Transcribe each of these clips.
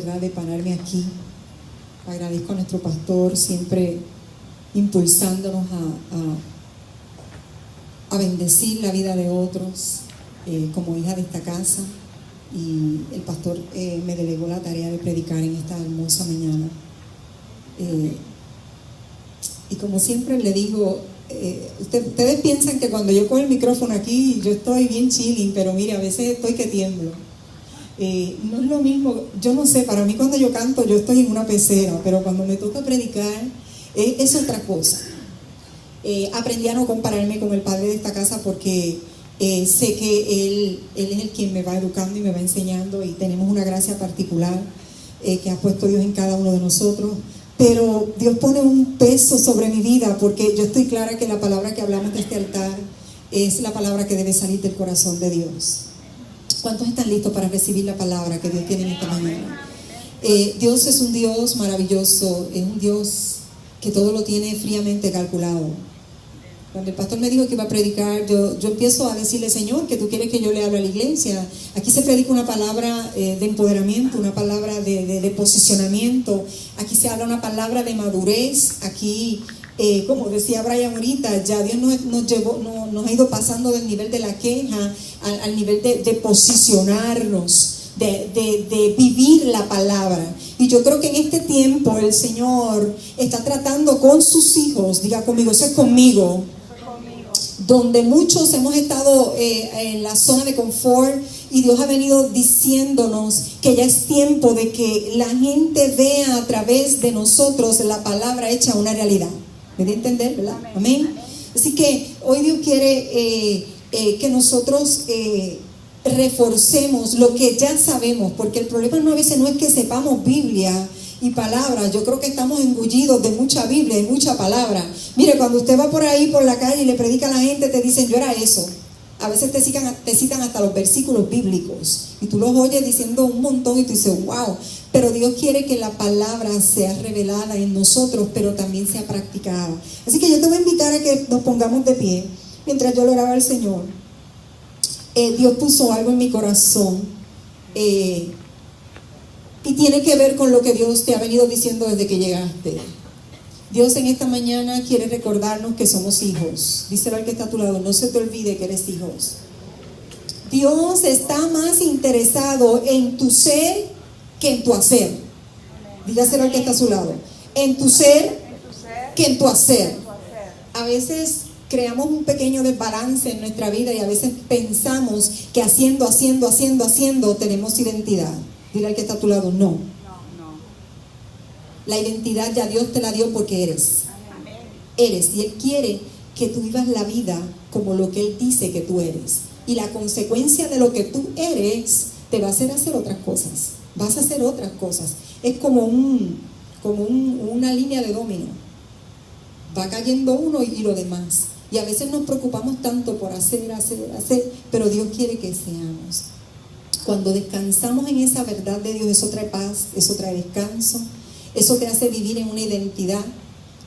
De pararme aquí. Agradezco a nuestro pastor siempre impulsándonos a bendecir la vida de otros como hija de esta casa, y el pastor me delegó la tarea de predicar en esta hermosa mañana, y como siempre le digo, ustedes piensan que cuando yo cojo el micrófono aquí yo estoy bien chilling, pero mire, a veces estoy que tiemblo. No es lo mismo, yo no sé, para mí cuando yo canto yo estoy en una pecera, pero cuando me toca predicar es otra cosa. Aprendí a no compararme con el padre de esta casa porque sé que él es el quien me va educando y me va enseñando, y tenemos una gracia particular que ha puesto Dios en cada uno de nosotros, pero Dios pone un peso sobre mi vida porque yo estoy clara que la palabra que hablamos de este altar es la palabra que debe salir del corazón de Dios. ¿Cuántos están listos para recibir la palabra que Dios tiene en esta mañana? Dios es un Dios maravilloso, es un Dios que todo lo tiene fríamente calculado. Cuando el pastor me dijo que iba a predicar, yo empiezo a decirle: Señor, que tú quieres que yo le hable a la iglesia. Aquí se predica una palabra de empoderamiento, una palabra de posicionamiento. Aquí se habla una palabra de madurez. Aquí, como decía Brian ahorita, ya Dios nos ha ido pasando del nivel de la queja al nivel de posicionarnos, de vivir la palabra. Y yo creo que en este tiempo el Señor está tratando con sus hijos, diga conmigo, eso es conmigo, donde muchos hemos estado en la zona de confort, y Dios ha venido diciéndonos que ya es tiempo de que la gente vea a través de nosotros la palabra hecha una realidad. ¿Me da a entender, verdad? Amén. Así que hoy Dios quiere que nosotros reforcemos lo que ya sabemos, porque el problema a veces no es que sepamos Biblia y palabras. Yo creo que estamos engullidos de mucha Biblia y mucha palabra. Mire, cuando usted va por ahí por la calle y le predica a la gente, te dicen: yo era eso. A veces te citan hasta los versículos bíblicos y tú los oyes diciendo un montón y tú dices: wow. Pero Dios quiere que la palabra sea revelada en nosotros, pero también sea practicada. Así que yo te voy a invitar a que nos pongamos de pie mientras yo le oraba al Señor. Dios puso algo en mi corazón y tiene que ver con lo que Dios te ha venido diciendo desde que llegaste. Dios en esta mañana quiere recordarnos que somos hijos. Díselo al que está a tu lado: no se te olvide que eres hijos. Dios está más interesado en tu ser que en tu hacer. Dígaselo al que está a su lado: en tu ser que en tu hacer. A veces creamos un pequeño desbalance en nuestra vida y a veces pensamos que haciendo tenemos identidad. Dile al que está a tu lado: no. La identidad ya Dios te la dio porque eres. Eres, y Él quiere que tú vivas la vida como lo que Él dice que tú eres. Y la consecuencia de lo que tú eres te va a hacer otras cosas. Vas a hacer otras cosas. Es como una línea de dominó. Va cayendo uno y lo demás. Y a veces nos preocupamos tanto por hacer, pero Dios quiere que seamos. Cuando descansamos en esa verdad de Dios, eso trae paz, eso trae descanso, eso te hace vivir en una identidad,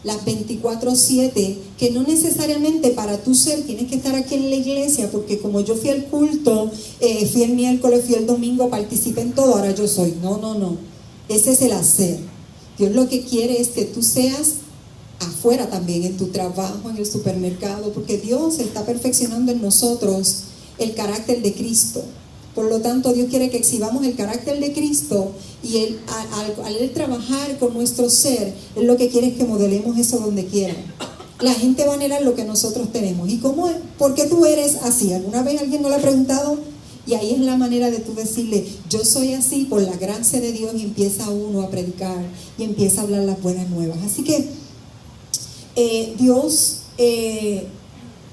las 24/7, que no necesariamente para tu ser tienes que estar aquí en la iglesia, porque como yo fui al culto, fui el miércoles, fui el domingo, participé en todo, ahora yo soy. No. Ese es el hacer. Dios lo que quiere es que tú seas afuera también, en tu trabajo, en el supermercado, porque Dios está perfeccionando en nosotros el carácter de Cristo. Por lo tanto, Dios quiere que exhibamos el carácter de Cristo, y Él, al Él trabajar con nuestro ser, Él lo que quiere es que modelemos eso donde quiera. La gente va a anhelar lo que nosotros tenemos. ¿Y cómo es? ¿Por qué tú eres así? ¿Alguna vez alguien no le ha preguntado? Y ahí es la manera de tú decirle: yo soy así por la gracia de Dios, y empieza uno a predicar y empieza a hablar las buenas nuevas. Así que Dios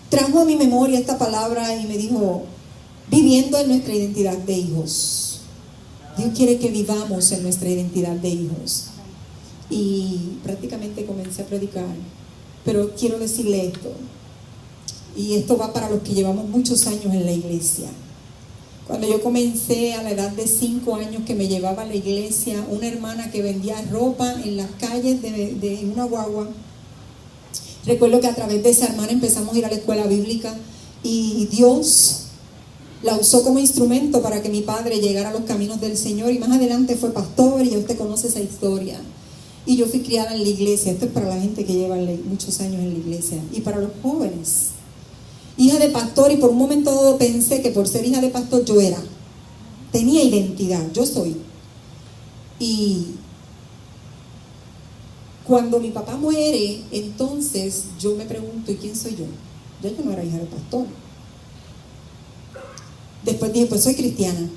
trajo a mi memoria esta palabra y me dijo: viviendo en nuestra identidad de hijos. Dios quiere que vivamos en nuestra identidad de hijos. Y prácticamente comencé a predicar, pero quiero decirle esto, y esto va para los que llevamos muchos años en la iglesia. Cuando yo comencé a la edad de 5 años, que me llevaba a la iglesia una hermana que vendía ropa en las calles de una guagua, recuerdo que a través de esa hermana empezamos a ir a la escuela bíblica, y Dios La usó como instrumento para que mi padre llegara a los caminos del Señor y más adelante fue pastor y ya usted conoce esa historia. Y yo fui criada en la iglesia. Esto es para la gente que lleva muchos años en la iglesia y para los jóvenes. Hija de pastor, y por un momento dado pensé que por ser hija de pastor yo tenía identidad, yo soy. Y cuando mi papá muere, entonces yo me pregunto, ¿y quién soy yo? Yo no era hija de pastor. Después dije, pues soy cristiana.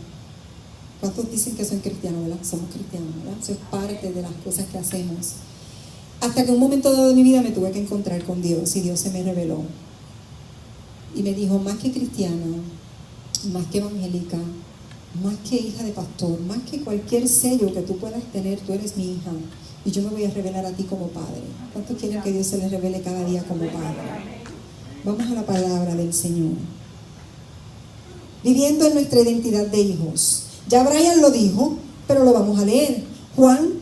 ¿Cuántos dicen que son cristianos, verdad? Somos cristianos, ¿verdad? Eso es parte de las cosas que hacemos. Hasta que en un momento dado de mi vida me tuve que encontrar con Dios y Dios se me reveló. Y me dijo, más que cristiana, más que evangélica, más que hija de pastor, más que cualquier sello que tú puedas tener, tú eres mi hija. Y yo me voy a revelar a ti como padre. ¿Cuántos quieren que Dios se les revele cada día como padre? Vamos a la palabra del Señor. Viviendo en nuestra identidad de hijos. Ya Brian lo dijo, pero lo vamos a leer. Juan,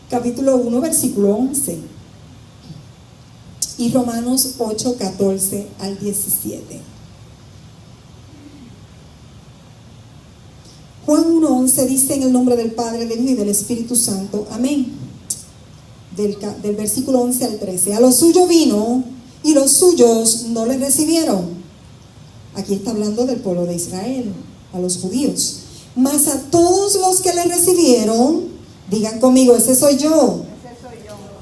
capítulo 1, versículo 11. Y Romanos 8, 14 al 17. Juan 1, 11 dice: en el nombre del Padre, del Hijo y del Espíritu Santo. Amén. Del versículo 11 al 13. A los suyos vino y los suyos no le recibieron. Aquí está hablando del pueblo de Israel, a los judíos. Mas a todos los que le recibieron, digan conmigo, ese soy yo.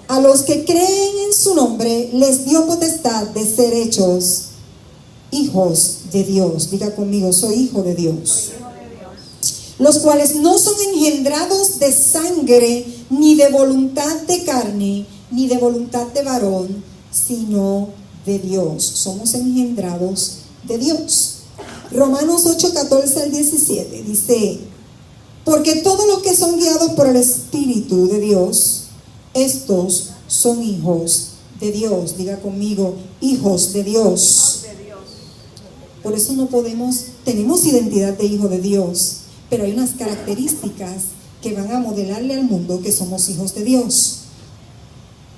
A los que creen en su nombre, les dio potestad de ser hechos hijos de Dios. Diga conmigo, soy hijo de Dios. Los cuales no son engendrados de sangre, ni de voluntad de carne, ni de voluntad de varón, sino de Dios. Somos engendrados de Dios. Romanos 8, 14 al 17 dice: porque todos los que son guiados por el Espíritu de Dios, estos son hijos de Dios. Diga conmigo, hijos de Dios. Por eso tenemos identidad de hijo de Dios, pero hay unas características que van a modelarle al mundo que somos hijos de Dios.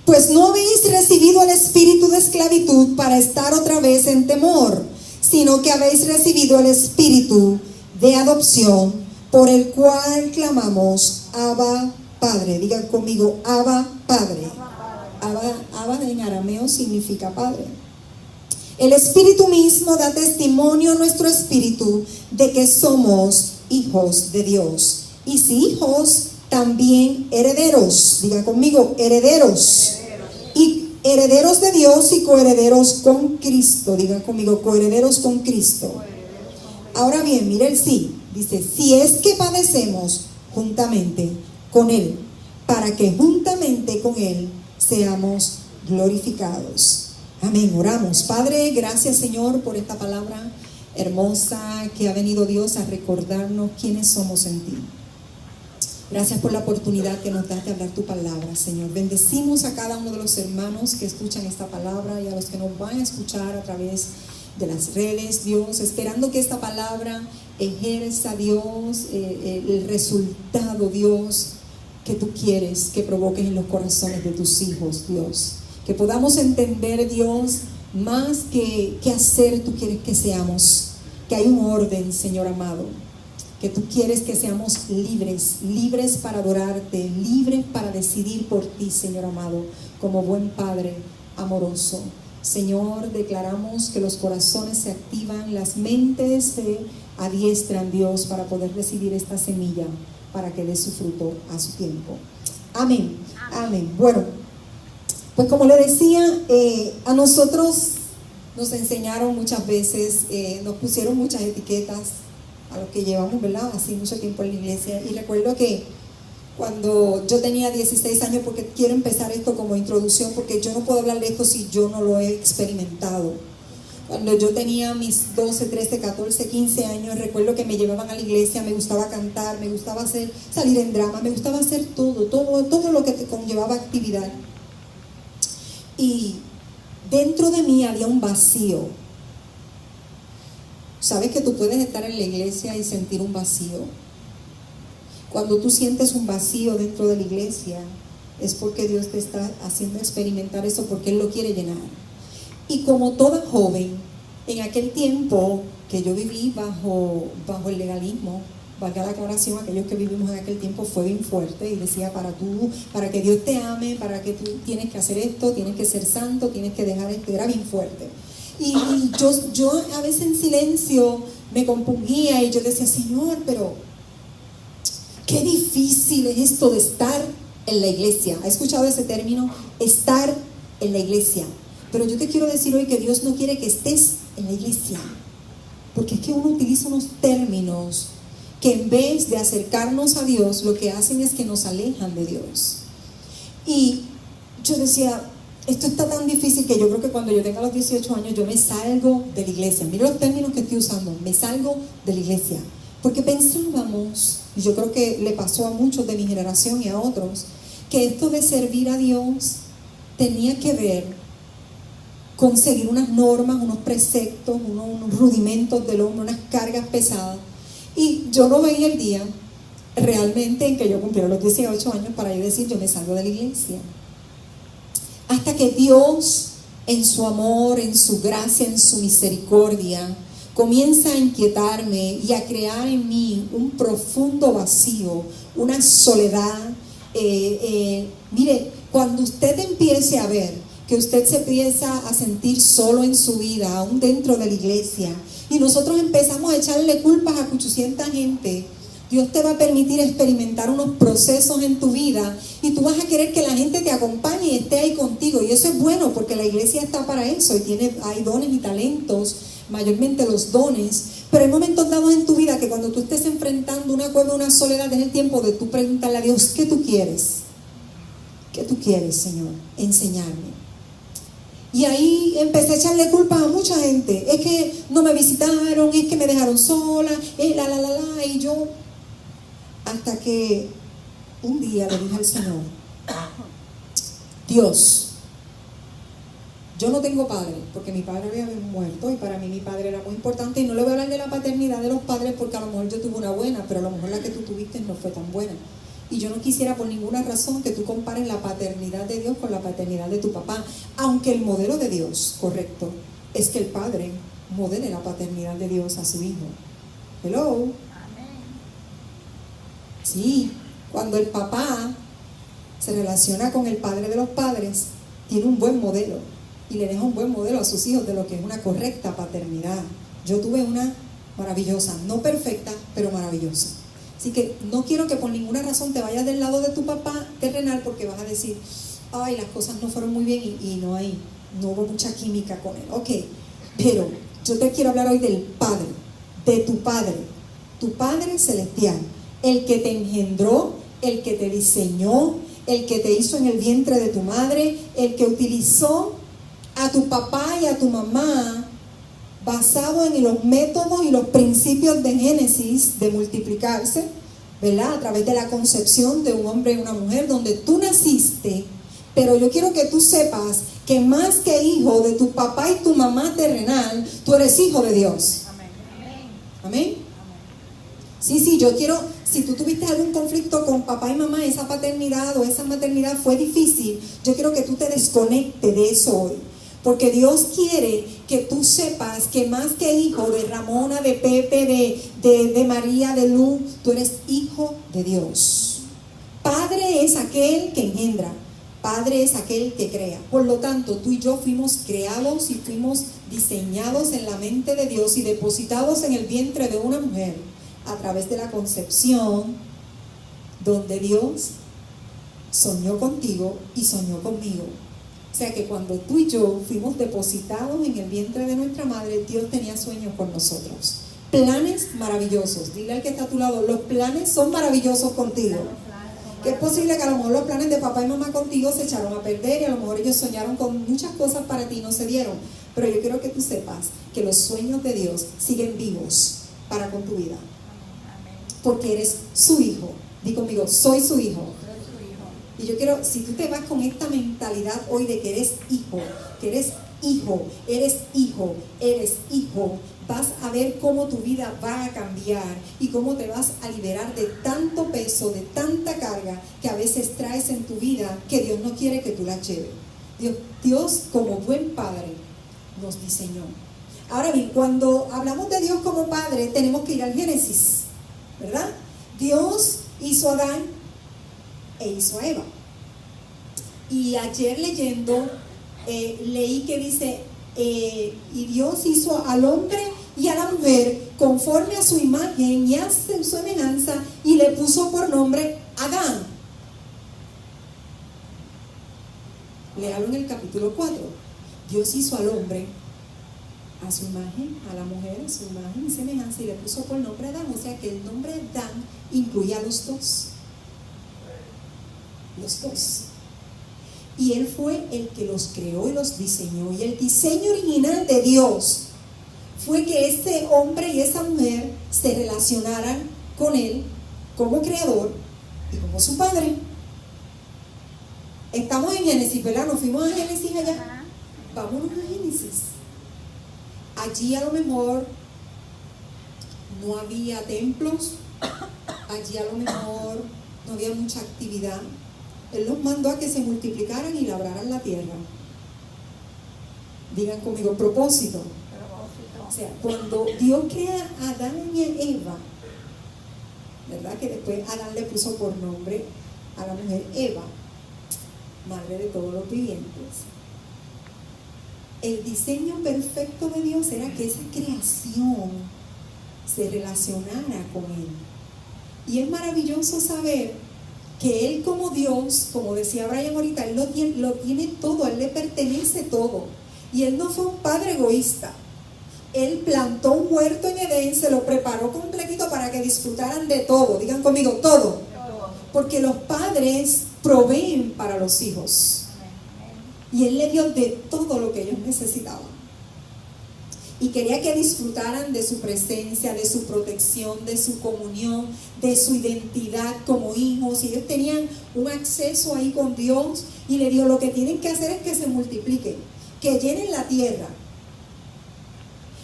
Pues no habéis recibido el espíritu de esclavitud para estar otra vez en temor, sino que habéis recibido el espíritu de adopción, por el cual clamamos, Abba, Padre. Digan conmigo, Abba, Padre. Abba en arameo significa Padre. El Espíritu mismo da testimonio a nuestro espíritu de que somos hijos de Dios. Y si hijos, también herederos. Digan conmigo, herederos. Y herederos de Dios y coherederos con Cristo. Digan conmigo, coherederos con Cristo. Ahora bien, mire el sí. Dice, si es que padecemos juntamente con Él, para que juntamente con Él seamos glorificados. Amén. Oramos. Padre, gracias Señor por esta palabra hermosa que ha venido Dios a recordarnos quiénes somos en ti. Gracias por la oportunidad que nos das de hablar tu palabra, Señor. Bendecimos a cada uno de los hermanos que escuchan esta palabra y a los que nos van a escuchar a través de las redes, Dios, esperando que esta palabra ejerza, Dios, el resultado, Dios, que tú quieres que provoques en los corazones de tus hijos, Dios. Que podamos entender, Dios, más que qué hacer tú quieres que seamos, que hay un orden, Señor amado, que tú quieres que seamos libres, libres para adorarte, libres para decidir por ti, Señor amado, como buen Padre amoroso. Señor, declaramos que los corazones se activan, las mentes se adiestran, Dios, para poder recibir esta semilla, para que dé su fruto a su tiempo. Amén. Amén. Bueno, pues como le decía, a nosotros nos enseñaron muchas veces, nos pusieron muchas etiquetas a los que llevamos, ¿verdad?, así mucho tiempo en la iglesia. Y recuerdo que cuando yo tenía 16 años, porque quiero empezar esto como introducción, porque yo no puedo hablar de esto si yo no lo he experimentado. Cuando yo tenía mis 12, 13, 14, 15 años, recuerdo que me llevaban a la iglesia, me gustaba cantar, me gustaba salir en drama, me gustaba hacer todo lo que te conllevaba actividad. Y dentro de mí había un vacío. ¿Sabes que tú puedes estar en la iglesia y sentir un vacío? Cuando tú sientes un vacío dentro de la iglesia, es porque Dios te está haciendo experimentar eso, porque Él lo quiere llenar. Y como toda joven, en aquel tiempo que yo viví bajo el legalismo, valga la aclaración, aquellos que vivimos en aquel tiempo, fue bien fuerte, y decía, para que Dios te ame, para que tú tienes que hacer esto, tienes que ser santo, tienes que dejar esto, era bien fuerte. Y yo a veces en silencio me compungía y yo decía, Señor, pero qué difícil es esto de estar en la iglesia. ¿Ha escuchado ese término? Estar en la iglesia. Pero yo te quiero decir hoy que Dios no quiere que estés en la iglesia, porque es que uno utiliza unos términos que en vez de acercarnos a Dios, lo que hacen es que nos alejan de Dios. Y yo decía, esto está tan difícil que yo creo que cuando yo tenga los 18 años yo me salgo de la iglesia. Mira los términos que estoy usando, me salgo de la iglesia. Porque pensábamos, y yo creo que le pasó a muchos de mi generación y a otros, que esto de servir a Dios tenía que ver con seguir unas normas, unos preceptos, unos rudimentos del hombre, unas cargas pesadas. Y yo no veía el día realmente en que yo cumpliera los 18 años para yo decir, yo me salgo de la iglesia. Hasta que Dios, en su amor, en su gracia, en su misericordia, comienza a inquietarme y a crear en mí un profundo vacío, una soledad. Mire, cuando usted empiece a ver que usted se empieza a sentir solo en su vida, aún dentro de la iglesia, y nosotros empezamos a echarle culpas a 800 gente, Dios te va a permitir experimentar unos procesos en tu vida y tú vas a querer que la gente te acompañe y esté ahí contigo, y eso es bueno porque la iglesia está para eso y hay dones y talentos, mayormente los dones, pero hay momentos dados en tu vida que cuando tú estés enfrentando una cueva, una soledad, es el tiempo de tú preguntarle a Dios, ¿qué tú quieres? ¿Qué tú quieres, Señor? Enseñarme. Y ahí empecé a echarle culpa a mucha gente. Es que no me visitaron, es que me dejaron sola, y yo, hasta que un día le dije al Señor, Dios, yo no tengo padre, porque mi padre había muerto y para mí mi padre era muy importante, y no le voy a hablar de la paternidad de los padres porque a lo mejor yo tuve una buena, pero a lo mejor la que tú tuviste no fue tan buena. Y yo no quisiera por ninguna razón que tú compares la paternidad de Dios con la paternidad de tu papá, aunque el modelo de Dios, correcto, es que el padre modele la paternidad de Dios a su hijo. Hello. Amén. Sí, cuando el papá se relaciona con el padre de los padres, tiene un buen modelo y le deja un buen modelo a sus hijos de lo que es una correcta paternidad. Yo tuve una maravillosa, no perfecta, pero maravillosa. Así que no quiero que por ninguna razón te vayas del lado de tu papá terrenal, porque vas a decir, ay, las cosas no fueron muy bien y no hubo mucha química con él. Ok, pero yo te quiero hablar hoy del Padre, de tu Padre celestial, el que te engendró, el que te diseñó, el que te hizo en el vientre de tu madre, el que utilizó a tu papá y a tu mamá basado en los métodos y los principios de Génesis de multiplicarse, ¿verdad? A través de la concepción de un hombre y una mujer, donde tú naciste. Pero yo quiero que tú sepas que más que hijo de tu papá y tu mamá terrenal, tú eres hijo de Dios. Amén. Amén. Sí, yo quiero, si tú tuviste algún conflicto con papá y mamá, esa paternidad o esa maternidad fue difícil, yo quiero que tú te desconectes de eso hoy. Porque Dios quiere que tú sepas que más que hijo de Ramona, de Pepe, de María, de Lu, tú eres hijo de Dios. Padre es aquel que engendra, Padre es aquel que crea. Por lo tanto, tú y yo fuimos creados y fuimos diseñados en la mente de Dios y depositados en el vientre de una mujer a través de la concepción, donde Dios soñó contigo y soñó conmigo. O sea que cuando tú y yo fuimos depositados en el vientre de nuestra madre, Dios tenía sueños con nosotros. Planes maravillosos. Dile al que está a tu lado, los planes son maravillosos contigo. Que es posible que a lo mejor los planes de papá y mamá contigo se echaron a perder y a lo mejor ellos soñaron con muchas cosas para ti y no se dieron. Pero yo quiero que tú sepas que los sueños de Dios siguen vivos para con tu vida. Porque eres su hijo. Di conmigo, soy su hijo. Y yo quiero, si tú te vas con esta mentalidad hoy de que eres hijo, eres hijo, vas a ver cómo tu vida va a cambiar y cómo te vas a liberar de tanto peso, de tanta carga que a veces traes en tu vida que Dios no quiere que tú la lleves. Dios como buen padre nos diseñó. Ahora bien, cuando hablamos de Dios como Padre, tenemos que ir al Génesis, ¿verdad? Dios hizo a Adán e hizo a Eva. Y ayer leyendo, leí que dice, y Dios hizo al hombre y a la mujer conforme a su imagen y a su semejanza, y le puso por nombre Adán. Léalo en el capítulo 4. Dios hizo al hombre a su imagen, a la mujer a su imagen y semejanza, y le puso por nombre Adán. O sea que el nombre Adán incluye a los dos. Los dos. Y él fue el que los creó y los diseñó. Y el diseño original de Dios fue que ese hombre y esa mujer se relacionaran con él como creador y como su padre. Estamos en Génesis, ¿verdad? Nos fuimos a Génesis allá. Vámonos a Génesis. Allí a lo mejor no había templos, allí a lo mejor no había mucha actividad. Él los mandó a que se multiplicaran y labraran la tierra. Digan conmigo, propósito. O sea, cuando Dios crea a Adán y a Eva, ¿verdad? Que después Adán le puso por nombre a la mujer Eva, madre de todos los vivientes. El diseño perfecto de Dios era que esa creación se relacionara con Él. Y es maravilloso saber que Él como Dios, como decía Brian ahorita, Él lo tiene todo, a Él le pertenece todo. Y Él no fue un padre egoísta. Él plantó un huerto en Edén, se lo preparó completito para que disfrutaran de todo. Digan conmigo, todo. Porque los padres proveen para los hijos. Y Él le dio de todo lo que ellos necesitaban. Y quería que disfrutaran de su presencia, de su protección, de su comunión, de su identidad como hijos. Y ellos tenían un acceso ahí con Dios. Y le dio, lo que tienen que hacer es que se multipliquen, que llenen la tierra.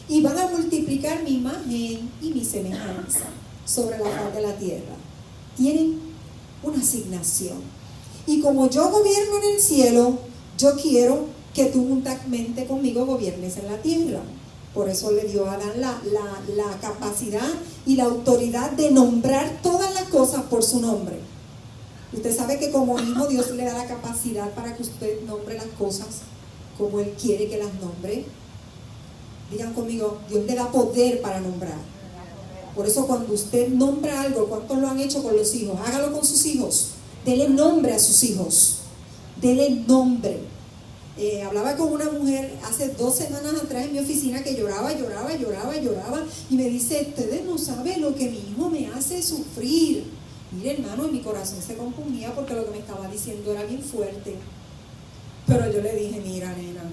Y van a multiplicar mi imagen y mi semejanza sobre la faz de la tierra. Tienen una asignación. Y como yo gobierno en el cielo, yo quiero que tú juntamente conmigo gobiernes en la tierra. Por eso le dio a Adán la capacidad y la autoridad de nombrar todas las cosas por su nombre. Usted sabe que como hijo Dios le da la capacidad para que usted nombre las cosas como Él quiere que las nombre. Digan conmigo, Dios le da poder para nombrar. Por eso cuando usted nombra algo, ¿cuántos lo han hecho con los hijos? Hágalo con sus hijos. Dele nombre a sus hijos. Dele nombre. Hablaba con una mujer hace 2 semanas atrás en mi oficina que lloraba y me dice, ustedes no saben lo que mi hijo me hace sufrir. Mire, hermano, mi corazón se compungía porque lo que me estaba diciendo era bien fuerte. Pero yo le dije, mira, nena,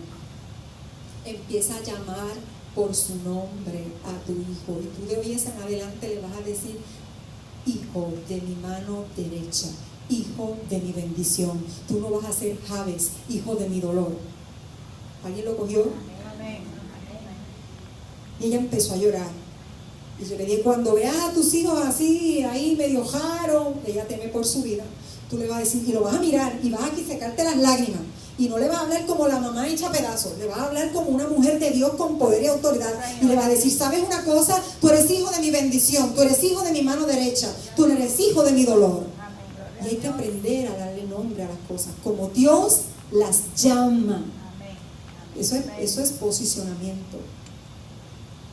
empieza a llamar por su nombre a tu hijo, y tú de hoy en adelante le vas a decir, hijo de mi mano derecha, hijo de mi bendición. Tú no vas a ser Jabes, hijo de mi dolor. ¿Alguien lo cogió? Amén. Y ella empezó a llorar. Y yo le dije, cuando veas a tus hijos así, ahí medio jaro, ella teme por su vida, tú le vas a decir, y lo vas a mirar, y vas a secarte las lágrimas. Y no le vas a hablar como la mamá hecha pedazos, le vas a hablar como una mujer de Dios con poder y autoridad. Y le vas a decir, ¿sabes una cosa? Tú eres hijo de mi bendición, tú eres hijo de mi mano derecha, tú eres hijo de mi dolor. Y hay que aprender a darle nombre a las cosas, como Dios las llama. Eso es posicionamiento,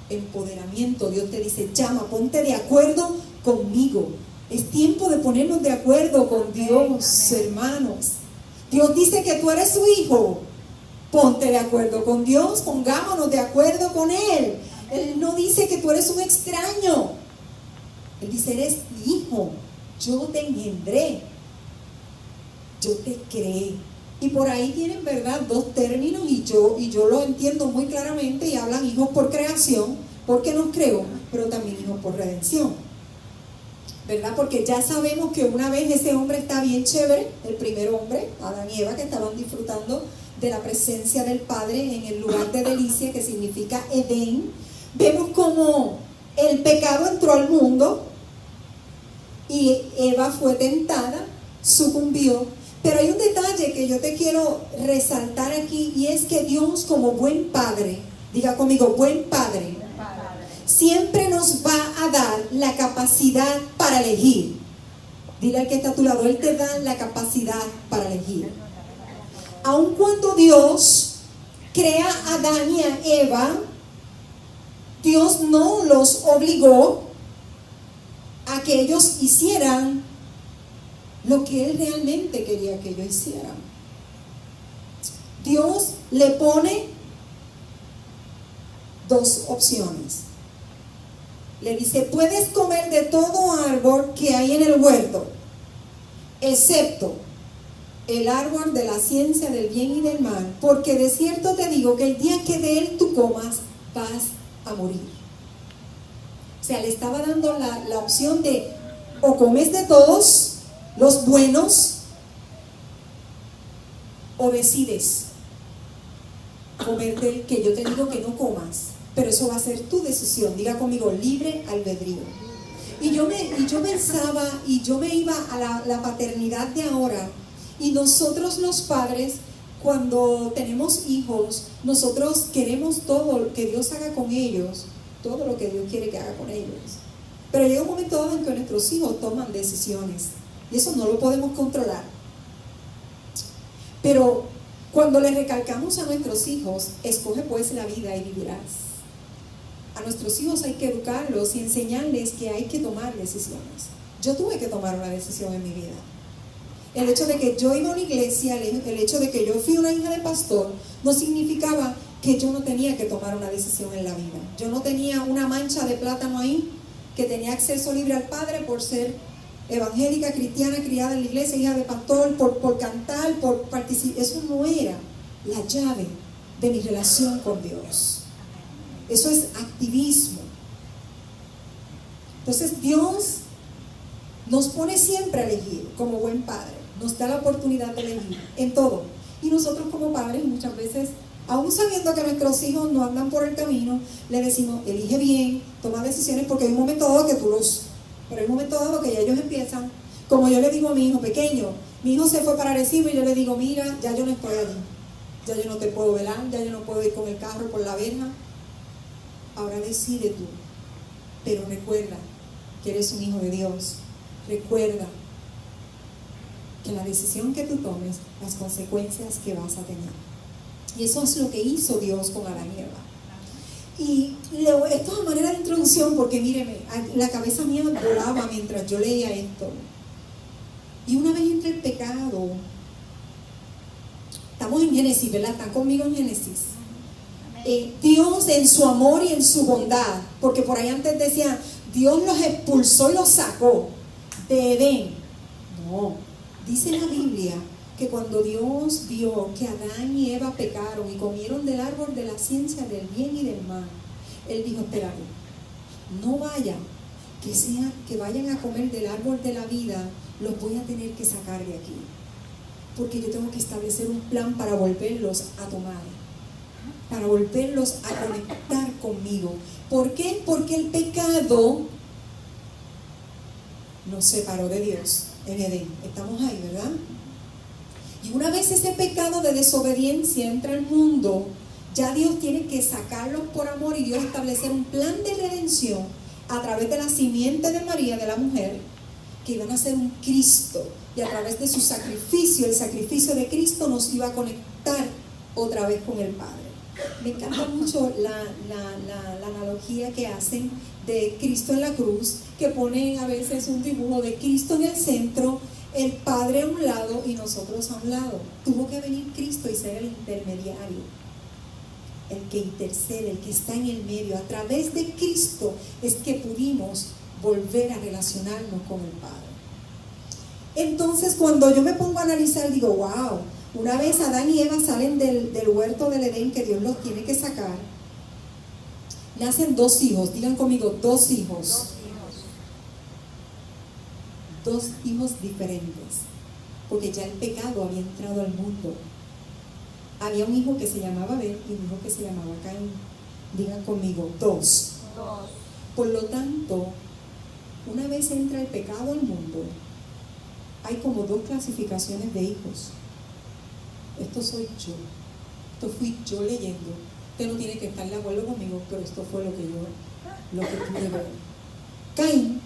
empoderamiento. Dios te dice, llama, ponte de acuerdo conmigo. Es tiempo de ponernos de acuerdo con Dios, hermanos. Dios dice que tú eres su hijo. Ponte de acuerdo con Dios, pongámonos de acuerdo con Él. Él no dice que tú eres un extraño. Él dice, eres mi hijo. Yo te engendré. Yo te creé. Y por ahí tienen, ¿verdad?, 2 términos y yo lo entiendo muy claramente, y hablan hijos por creación, porque nos creó, pero también hijos por redención. ¿Verdad? Porque ya sabemos que una vez ese hombre está bien chévere, el primer hombre, Adán y Eva, que estaban disfrutando de la presencia del Padre en el lugar de delicia, que significa Edén. Vemos como el pecado entró al mundo y Eva fue tentada, sucumbió. Pero hay un detalle que yo te quiero resaltar aquí, y es que Dios, como buen padre, Diga conmigo, buen padre siempre nos va a dar la capacidad para elegir. Dile al que está a tu lado, Él te da la capacidad para elegir. Aun cuando Dios crea a Adán y a Eva, Dios no los obligó a que ellos hicieran lo que Él realmente quería que ellos hicieran. Dios le pone dos opciones. Le dice, puedes comer de todo árbol que hay en el huerto, excepto el árbol de la ciencia del bien y del mal, porque de cierto te digo que el día que de él tú comas, vas a morir. O sea, le estaba dando la opción de o comes de todos los buenos o decides comer del que yo te digo que no comas. Pero eso va a ser tu decisión. Diga conmigo, libre albedrío. Y yo pensaba, y yo me iba a la paternidad de ahora. Y nosotros los padres, cuando tenemos hijos, nosotros queremos todo lo que Dios haga con ellos, todo lo que Dios quiere que haga con ellos. Pero llega un momento dado en que nuestros hijos toman decisiones. Y eso no lo podemos controlar. Pero cuando le recalcamos a nuestros hijos, escoge pues la vida y vivirás. A nuestros hijos hay que educarlos y enseñarles que hay que tomar decisiones. Yo tuve que tomar una decisión en mi vida. El hecho de que yo iba a una iglesia, el hecho de que yo fui una hija de pastor, no significaba que yo no tenía que tomar una decisión en la vida. Yo no tenía una mancha de plátano ahí, que tenía acceso libre al Padre por ser evangélica, cristiana, criada en la iglesia, hija de pastor, por cantar, por participar. Eso no era la llave de mi relación con Dios. Eso es activismo. Entonces Dios nos pone siempre a elegir como buen padre. Nos da la oportunidad de elegir en todo. Y nosotros como padres muchas veces, aún sabiendo que nuestros hijos no andan por el camino, le decimos, elige bien, toma decisiones, porque hay un momento dado que pero hay un momento dado que ya ellos empiezan, como yo le digo a mi hijo pequeño, mi hijo se fue para Arecibo y yo le digo, mira, ya yo no estoy allí, ya yo no te puedo velar, ya yo no puedo ir con el carro por la verja. Ahora decide tú, pero recuerda que eres un hijo de Dios. Recuerda que la decisión que tú tomes, las consecuencias que vas a tener. Y eso es lo que hizo Dios con Adán y Eva. Y esto es a manera de introducción, porque míreme, la cabeza mía volaba mientras yo leía esto. Y una vez entra el pecado, estamos en Génesis, ¿verdad? ¿Están conmigo en Génesis? Dios en su amor y en su bondad, porque por ahí antes decía, Dios los expulsó y los sacó de Edén. No, dice la Biblia que cuando Dios vio que Adán y Eva pecaron y comieron del árbol de la ciencia del bien y del mal, Él dijo, espérate, no vayan, que vayan a comer del árbol de la vida, los voy a tener que sacar de aquí, porque yo tengo que establecer un plan para volverlos a tomar, para volverlos a conectar conmigo. ¿Por qué? Porque el pecado nos separó de Dios en Edén. Estamos ahí, ¿verdad? Y una vez ese pecado de desobediencia entra al mundo, ya Dios tiene que sacarlos por amor y Dios establecer un plan de redención a través de la simiente de María, de la mujer, que iban a ser un Cristo, y a través de su sacrificio, el sacrificio de Cristo nos iba a conectar otra vez con el Padre. Me encanta mucho la analogía que hacen de Cristo en la cruz, que ponen a veces un dibujo de Cristo en el centro, el Padre a un lado y nosotros a un lado. Tuvo que venir Cristo y ser el intermediario, el que intercede, el que está en el medio. A través de Cristo es que pudimos volver a relacionarnos con el Padre. Entonces, cuando yo me pongo a analizar, digo, wow, una vez Adán y Eva salen del huerto del Edén, que Dios los tiene que sacar, nacen dos hijos. Digan conmigo, dos hijos. Dos hijos diferentes, porque ya el pecado había entrado al mundo. Había un hijo que se llamaba Abel y un hijo que se llamaba Caín. Digan conmigo, dos. Por lo tanto, una vez entra el pecado al mundo, hay como dos clasificaciones de hijos. Esto soy yo, esto fui yo leyendo Usted no tiene que estar de acuerdo conmigo, pero esto fue lo que pude ver. Caín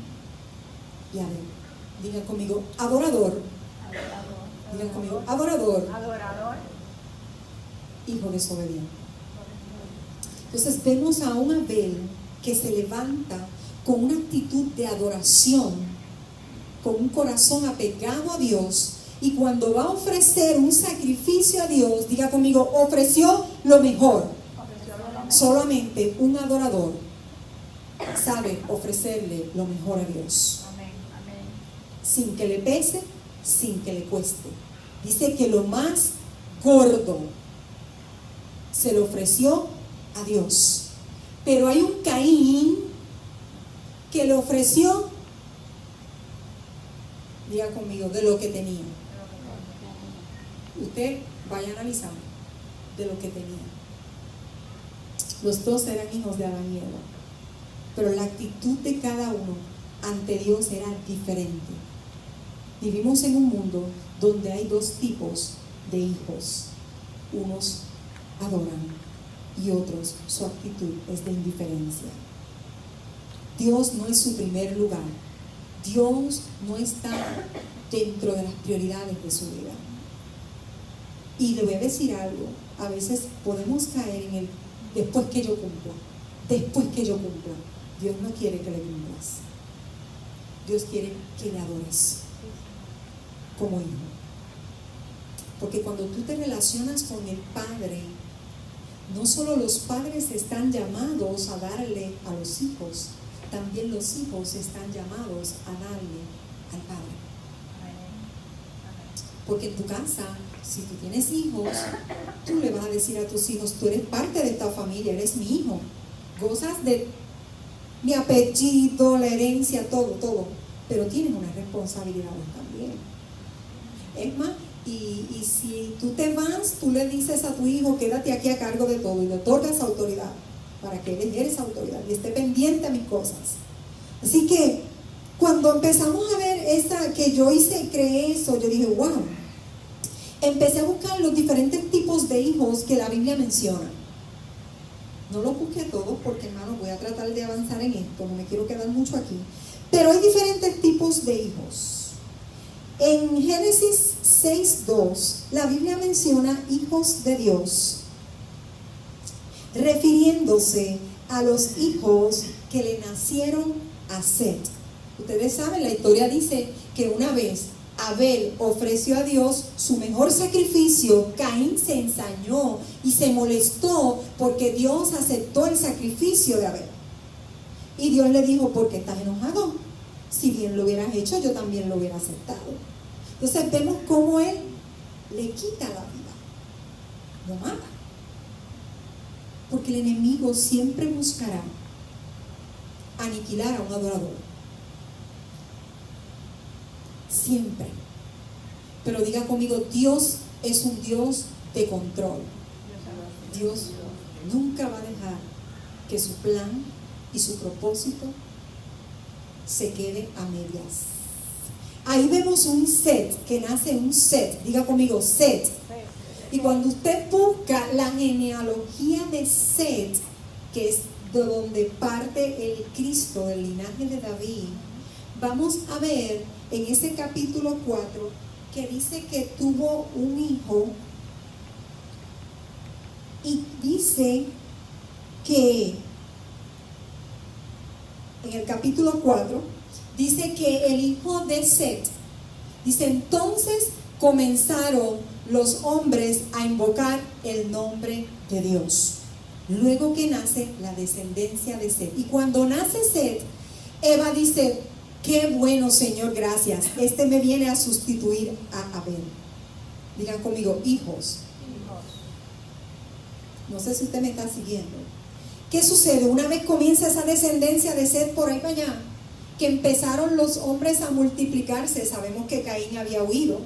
y Abel. Digan conmigo, adorador. Digan conmigo, adorador. Hijo desobediente. Entonces vemos a un Abel que se levanta con una actitud de adoración, con un corazón apegado a Dios, y cuando va a ofrecer un sacrificio a Dios, diga conmigo, ofreció lo mejor. Solamente un adorador sabe ofrecerle lo mejor a Dios. Sin que le pese, sin que le cueste. Dice que lo más gordo se le ofreció a Dios. Pero hay un Caín que le ofreció, diga conmigo, de lo que tenía. Usted vaya analizando de lo que tenía. Los dos eran hijos de Adán y Eva, pero la actitud de cada uno ante Dios era diferente. Vivimos en un mundo donde hay dos tipos de hijos. Unos adoran y otros, su actitud es de indiferencia. Dios no es su primer lugar. Dios no está dentro de las prioridades de su vida. Y le voy a decir algo, a veces podemos caer en el después que yo cumpla. Dios no quiere que le cumplas. Dios quiere que le adores como hijo. Porque cuando tú te relacionas con el Padre, no solo los padres están llamados a darle a los hijos, también los hijos están llamados a darle al Padre. Porque en tu casa, si tú tienes hijos, tú le vas a decir a tus hijos, tú eres parte de esta familia, eres mi hijo, gozas de mi apellido, la herencia, todo, pero tienes unas responsabilidades también. Es más, y si tú te vas, tú le dices a tu hijo, quédate aquí a cargo de todo, y le otorgas autoridad para que él ejerza autoridad y esté pendiente a mis cosas. Así que cuando empezamos a ver que yo creé eso, yo dije, wow. Empecé a buscar los diferentes tipos de hijos que la Biblia menciona. No los busqué todos porque, hermano, voy a tratar de avanzar en esto, no me quiero quedar mucho aquí. Pero hay diferentes tipos de hijos. En Génesis 6:2, la Biblia menciona hijos de Dios, refiriéndose a los hijos que le nacieron a Set. Ustedes saben, la historia dice que una vez Abel ofreció a Dios su mejor sacrificio, Caín se ensañó y se molestó porque Dios aceptó el sacrificio de Abel. Y Dios le dijo, ¿por qué estás enojado? Si bien lo hubieras hecho, yo también lo hubiera aceptado. Entonces vemos cómo Él le quita la vida, lo mata. Porque el enemigo siempre buscará aniquilar a un adorador. Siempre. Pero diga conmigo, Dios es un Dios de control. Dios nunca va a dejar que su plan y su propósito se quede a medias. Ahí vemos un Set, que nace un Set. Diga conmigo, Set. Y cuando usted busca la genealogía de Set, que es de donde parte el Cristo, del linaje de David, vamos a ver en ese capítulo 4 que dice que tuvo un hijo, y dice que en el capítulo 4 dice que el hijo de Set, dice, entonces comenzaron los hombres a invocar el nombre de Dios, luego que nace la descendencia de Set. Y cuando nace Set, Eva dice, qué bueno, Señor, gracias, me viene a sustituir a Abel. Digan conmigo, hijos. No sé si usted me está siguiendo. ¿Qué sucede? Una vez comienza esa descendencia de Set por ahí para allá, que empezaron los hombres a multiplicarse. Sabemos que Caín había huido.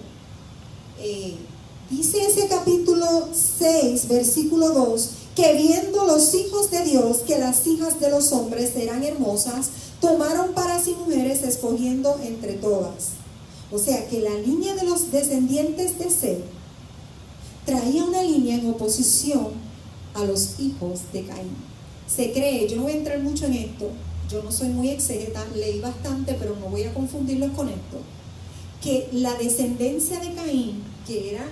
Dice ese capítulo 6, versículo 2, que viendo los hijos de Dios que las hijas de los hombres eran hermosas, tomaron para sí mujeres, escogiendo entre todas. O sea que la línea de los descendientes de Set traía una línea en oposición a los hijos de Caín. Se cree, yo no voy a entrar mucho en esto, yo no soy muy exégeta, leí bastante, pero no voy a confundirlos con esto, que la descendencia de Caín, que era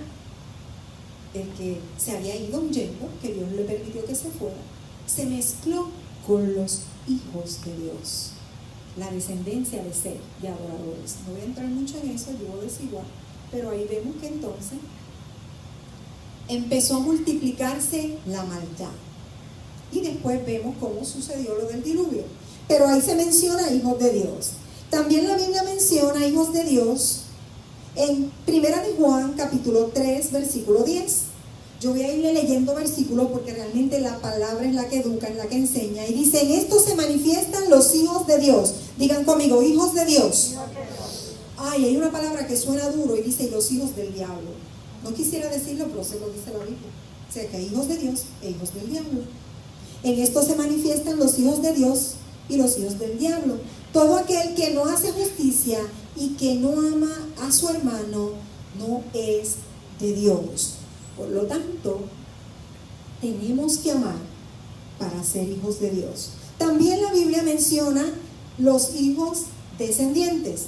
el que se había ido huyendo, que Dios le permitió que se fuera, se mezcló con los hijos de Dios, la descendencia de Seth, de adoradores. No voy a entrar mucho en eso, yo voy a desigual, pero ahí vemos que entonces empezó a multiplicarse la maldad. Y después vemos cómo sucedió lo del diluvio. Pero ahí se menciona hijos de Dios. También la Biblia menciona hijos de Dios en 1 de Juan, capítulo 3, versículo 10. Yo voy a irle leyendo versículos porque realmente la palabra es la que educa, es la que enseña. Y dice, en esto se manifiestan los hijos de Dios. Digan conmigo, hijos de Dios. Ay, hay una palabra que suena duro y dice, los hijos del diablo. No quisiera decirlo, pero se lo dice la Biblia. O sea, que hay hijos de Dios e hijos del diablo. En esto se manifiestan los hijos de Dios y los hijos del diablo. Todo aquel que no hace justicia y que no ama a su hermano no es de Dios. Por lo tanto, tenemos que amar para ser hijos de Dios. También la Biblia menciona los hijos descendientes,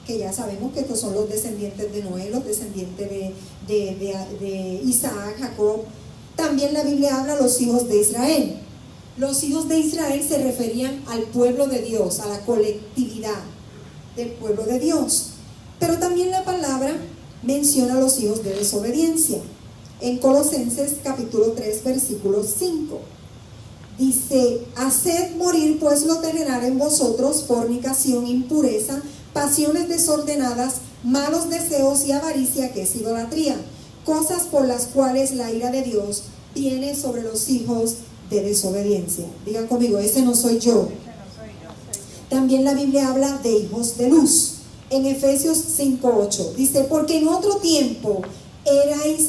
que ya sabemos que estos son los descendientes de Noé, los descendientes de Isaac, Jacob. También la Biblia habla de los hijos de Israel. Los hijos de Israel se referían al pueblo de Dios, a la colectividad del pueblo de Dios. Pero también la palabra menciona a los hijos de desobediencia. En Colosenses capítulo 3, versículo 5. Dice, haced morir pues lo terrenal en vosotros, fornicación, impureza, pasiones desordenadas, malos deseos y avaricia, que es idolatría, cosas por las cuales la ira de Dios viene sobre los hijos de desobediencia. Digan conmigo, ese no soy yo. También la Biblia habla de hijos de luz. En Efesios 5:8 dice, porque en otro tiempo erais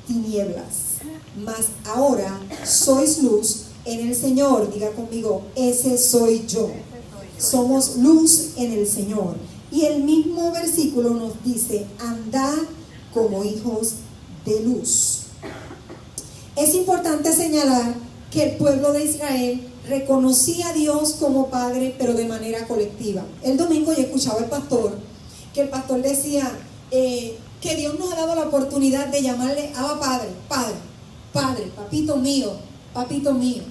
tinieblas, mas ahora sois luz en el Señor. Diga conmigo, ese soy yo. Somos luz en el Señor. Y el mismo versículo nos dice, andad como hijos de luz. Es importante señalar que el pueblo de Israel reconocía a Dios como Padre, pero de manera colectiva. El domingo yo escuchaba al pastor, que el pastor decía que Dios nos ha dado la oportunidad de llamarle Abba Padre, Padre, Padre, papito mío, papito mío.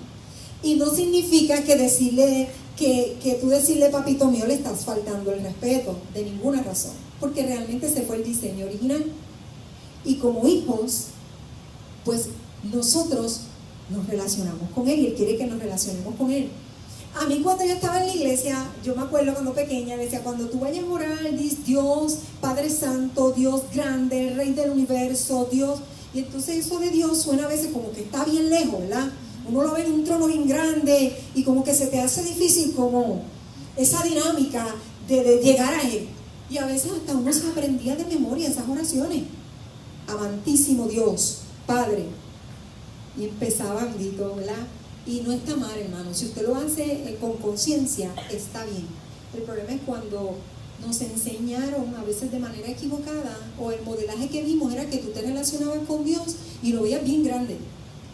Y no significa que decirle que tú decirle papito mío le estás faltando el respeto, de ninguna razón, porque realmente ese fue el diseño original. Y como hijos, pues nosotros nos relacionamos con Él y Él quiere que nos relacionemos con Él. A mí cuando yo estaba en la iglesia, yo me acuerdo cuando pequeña, decía, cuando tú vayas a orar, dices Dios, Padre Santo, Dios grande, Rey del universo, Dios. Y entonces eso de Dios suena a veces como que está bien lejos, ¿verdad? Uno lo ve en un trono bien grande y como que se te hace difícil como esa dinámica de llegar a Él. Y a veces hasta uno se aprendía de memoria esas oraciones. Amantísimo Dios, Padre. Y empezaba bendito, ¿verdad? Y no está mal, hermano. Si usted lo hace con conciencia, está bien. El problema es cuando nos enseñaron a veces de manera equivocada, o el modelaje que vimos era que tú te relacionabas con Dios y lo veías bien grande.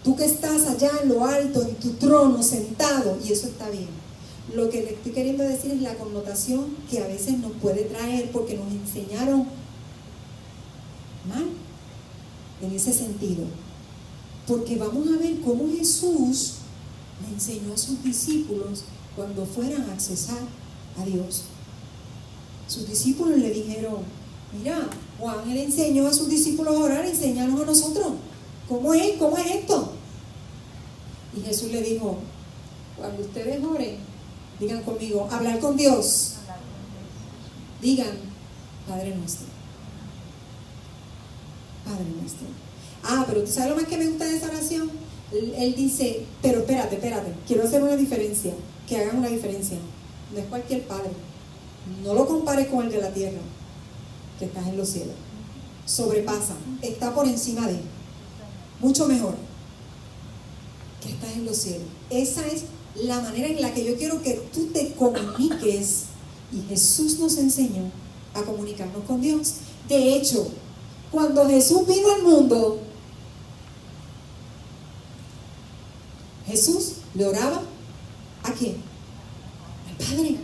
Tú que estás allá en lo alto, en tu trono, sentado, y eso está bien. Lo que le estoy queriendo decir es la connotación que a veces nos puede traer porque nos enseñaron mal en ese sentido. Porque vamos a ver cómo Jesús le enseñó a sus discípulos cuando fueran a accesar a Dios. Sus discípulos le dijeron, mira, Juan le enseñó a sus discípulos a orar, enséñanos a nosotros. ¿Cómo es? ¿Cómo es esto? Y Jesús le dijo, cuando ustedes oren, digan conmigo, hablar con Dios. Digan, Padre nuestro. Padre nuestro. Ah, pero ¿tú sabes lo más que me gusta de esa oración? Él dice, pero espérate, quiero hacer una diferencia, que hagan una diferencia. No es cualquier padre. No lo compares con el de la tierra, que estás en los cielos. Sobrepasa, está por encima de él. Mucho mejor que estás en los cielos. Esa es la manera en la que yo quiero que tú te comuniques. Y Jesús nos enseñó a comunicarnos con Dios. De hecho, cuando Jesús vino al mundo, Jesús le oraba ¿a quién? Al Padre.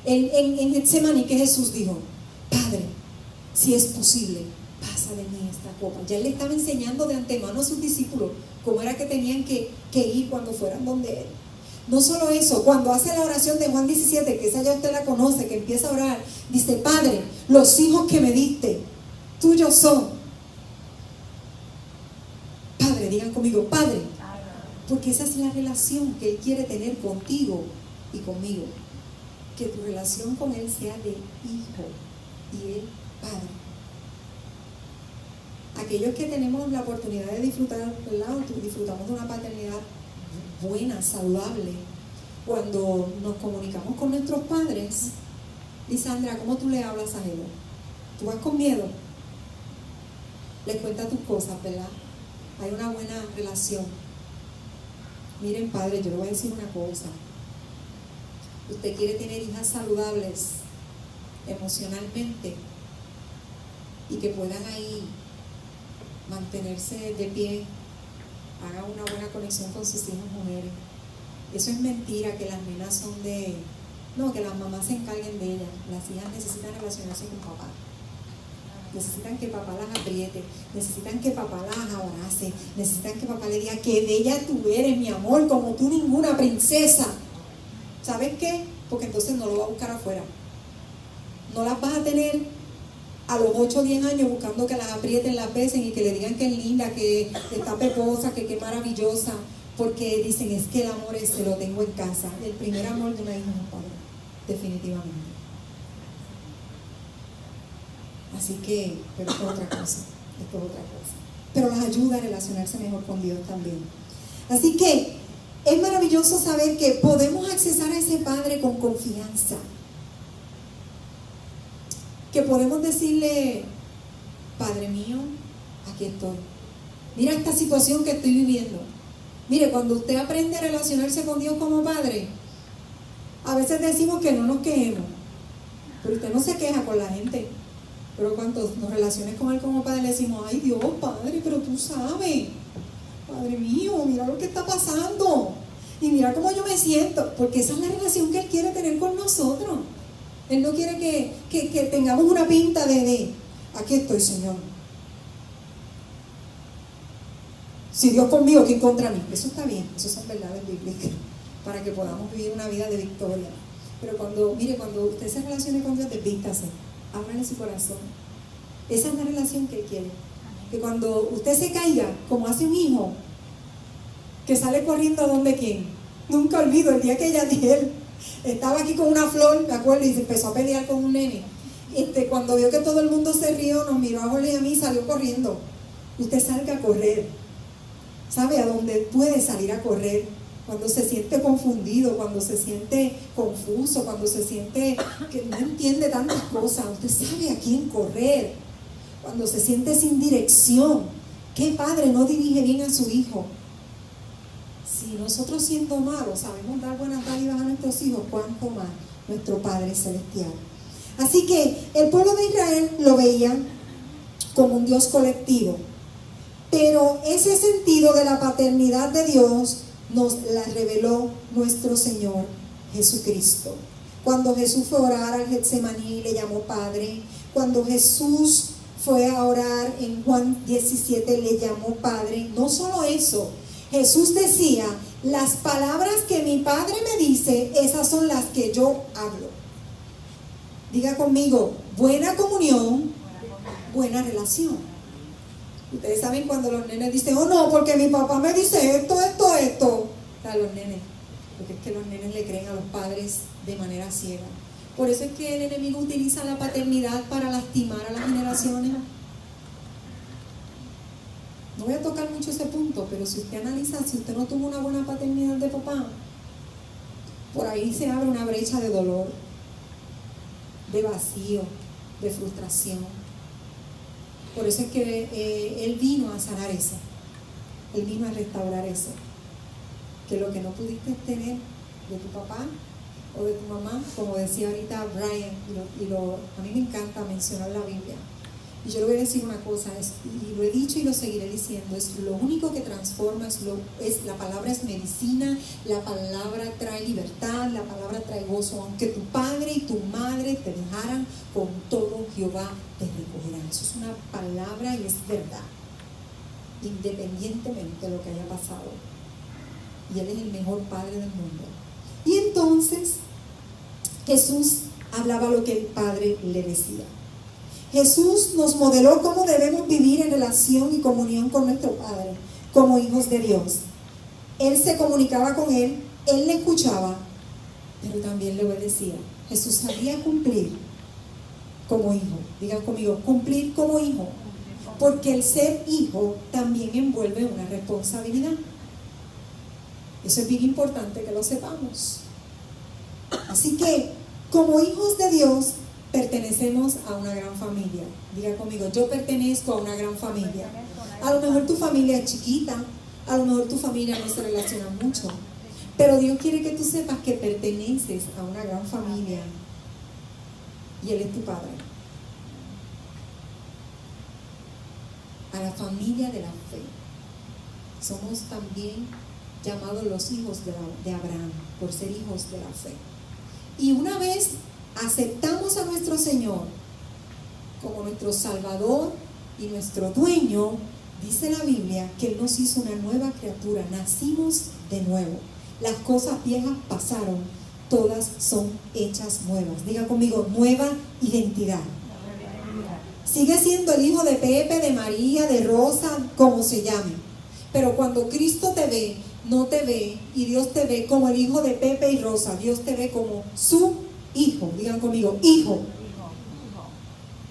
En Getsemaní, ¿qué Jesús dijo? Padre, si es posible, pasa de mí esta copa. Ya él le estaba enseñando de antemano a sus discípulos cómo era que tenían que ir cuando fueran donde él. No solo eso, cuando hace la oración de Juan 17, que esa ya usted la conoce, que empieza a orar, dice: Padre, los hijos que me diste, tuyos son. Padre, digan conmigo, Padre, porque esa es la relación que él quiere tener contigo y conmigo. Que tu relación con él sea de hijo y él Padre. Aquellos que tenemos la oportunidad de disfrutar, ¿verdad? Disfrutamos de una paternidad buena, saludable, cuando nos comunicamos con nuestros padres. Lisandra, ¿cómo tú le hablas a ellos? ¿Tú vas con miedo? Les cuentas tus cosas, ¿verdad? Hay una buena relación. Miren, padre, yo le voy a decir una cosa. Usted quiere tener hijas saludables emocionalmente y que puedan ahí mantenerse de pie, haga una buena conexión con sus hijas mujeres. Eso es mentira, que las nenas son de... No, que las mamás se encarguen de ellas. Las hijas necesitan relacionarse con papá. Necesitan que papá las apriete, necesitan que papá las abrace, necesitan que papá le diga: que bella tú eres, mi amor, como tú ninguna princesa. ¿Sabes qué? Porque entonces no lo va a buscar afuera. No las vas a tener a los 8 o 10 años buscando que las aprieten, las besen y que le digan que es linda, que está peposa, que qué maravillosa, porque dicen: es que el amor ese lo tengo en casa. El primer amor de una hija es un padre, definitivamente. Así que, pero esto es otra cosa, pero las ayuda a relacionarse mejor con Dios también. Así que es maravilloso saber que podemos accesar a ese Padre con confianza, que podemos decirle: Padre mío, aquí estoy, mira esta situación que estoy viviendo. Mire, cuando usted aprende a relacionarse con Dios como Padre, a veces decimos que no nos quejemos, pero usted no se queja con la gente. Pero cuando nos relaciones con Él como Padre, le decimos: ay Dios, Padre, pero tú sabes, Padre mío, mira lo que está pasando y mira cómo yo me siento, porque esa es la relación que Él quiere tener con nosotros. Él no quiere que tengamos una pinta de aquí estoy, Señor. Si Dios conmigo, ¿quién contra mí? Eso está bien, eso son verdades bíblicas, para que podamos vivir una vida de victoria. Pero cuando usted se relacione con Dios, desvístase, ábrale su corazón. Esa es la relación que Él quiere. Que cuando usted se caiga, como hace un hijo, que sale corriendo a donde quién. Nunca olvido el día que Yadiel estaba aquí con una flor, me acuerdo, y se empezó a pelear con un nene. Cuando vio que todo el mundo se rió, nos miró a Jorge y a mí y salió corriendo. Usted salga a correr. ¿Sabe a dónde puede salir a correr? Cuando se siente confundido, cuando se siente confuso, cuando se siente que no entiende tantas cosas. Usted sabe a quién correr. Cuando se siente sin dirección. ¿Qué padre no dirige bien a su hijo? Si nosotros, siendo malos, sabemos dar buenas dádivas a nuestros hijos, ¿cuánto más nuestro Padre Celestial? Así que el pueblo de Israel lo veía como un Dios colectivo, pero ese sentido de la paternidad de Dios nos la reveló nuestro Señor Jesucristo. Cuando Jesús fue a orar al Getsemaní, le llamó Padre. Cuando Jesús fue a orar en Juan 17, le llamó Padre. No solo eso, Jesús decía: las palabras que mi Padre me dice, esas son las que yo hablo. Diga conmigo: buena comunión, buena relación. Ustedes saben cuando los nenes dicen: oh no, porque mi papá me dice esto. A los nenes, porque es que los nenes le creen a los padres de manera ciega. Por eso es que el enemigo utiliza la paternidad para lastimar a las generaciones. No voy a tocar mucho ese punto, pero si usted analiza, si usted no tuvo una buena paternidad de papá, por ahí se abre una brecha de dolor, de vacío, de frustración. Por eso es que Él vino a sanar eso. Él vino a restaurar eso. Que lo que no pudiste tener de tu papá o de tu mamá, como decía ahorita Brian, a mí me encanta mencionar la Biblia. Y yo le voy a decir una cosa, y lo he dicho y lo seguiré diciendo, es lo único que transforma, la palabra es medicina, la palabra trae libertad, la palabra trae gozo. Aunque tu padre y tu madre te dejaran, con todo Jehová te recogerá. Eso es una palabra y es verdad, independientemente de lo que haya pasado. Y Él es el mejor Padre del mundo. Y entonces Jesús hablaba lo que el Padre le decía. Jesús nos modeló cómo debemos vivir en relación y comunión con nuestro Padre, como hijos de Dios. Él se comunicaba con Él, Él le escuchaba, pero también le obedecía. Jesús sabía cumplir como hijo. Digan conmigo, cumplir como hijo. Porque el ser hijo también envuelve una responsabilidad. Eso es bien importante que lo sepamos. Así que, como hijos de Dios, pertenecemos a una gran familia. Diga conmigo, yo pertenezco a una gran familia. A lo mejor tu familia es chiquita, a lo mejor tu familia no se relaciona mucho, pero Dios quiere que tú sepas que perteneces a una gran familia y Él es tu Padre. A la familia de la fe. Somos también llamados los hijos de Abraham, por ser hijos de la fe. Y una vez aceptamos a nuestro Señor como nuestro Salvador y nuestro dueño, dice la Biblia que Él nos hizo una nueva criatura, nacimos de nuevo. Las cosas viejas pasaron, todas son hechas nuevas. Diga conmigo, nueva identidad. Sigue siendo el hijo de Pepe, de María, de Rosa, como se llame. Pero cuando Cristo te ve, no te ve, y Dios te ve como el hijo de Pepe y Rosa, Dios te ve como su hijo. Digan conmigo, hijo.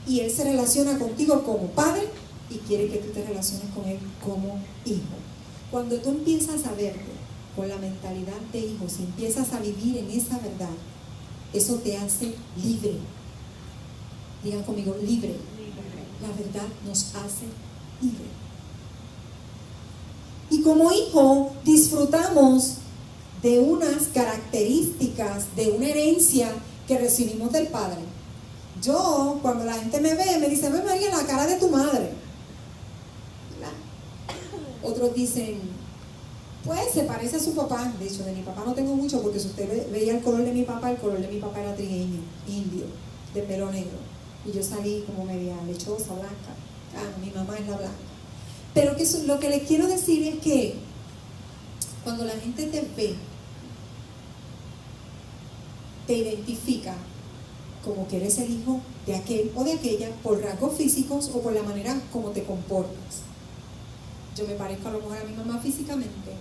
Y Él se relaciona contigo como padre y quiere que tú te relaciones con Él como hijo. Cuando tú empiezas a verte con la mentalidad de hijo, si empiezas a vivir en esa verdad, eso te hace libre. Digan conmigo, libre. La verdad nos hace libre. Y como hijo disfrutamos de unas características, de una herencia que recibimos del Padre. Yo, cuando la gente me ve, me dice, ve María, la cara de tu madre. Otros dicen, pues se parece a su papá. De hecho, de mi papá no tengo mucho, porque si usted veía el color de mi papá era trigueño, indio, de pelo negro. Y yo salí como media lechosa, blanca. Mi mamá es la blanca. Pero lo que les quiero decir es que cuando la gente te ve, te identifica como que eres el hijo de aquel o de aquella por rasgos físicos o por la manera como te comportas. Yo me parezco a lo mejor a mi mamá físicamente,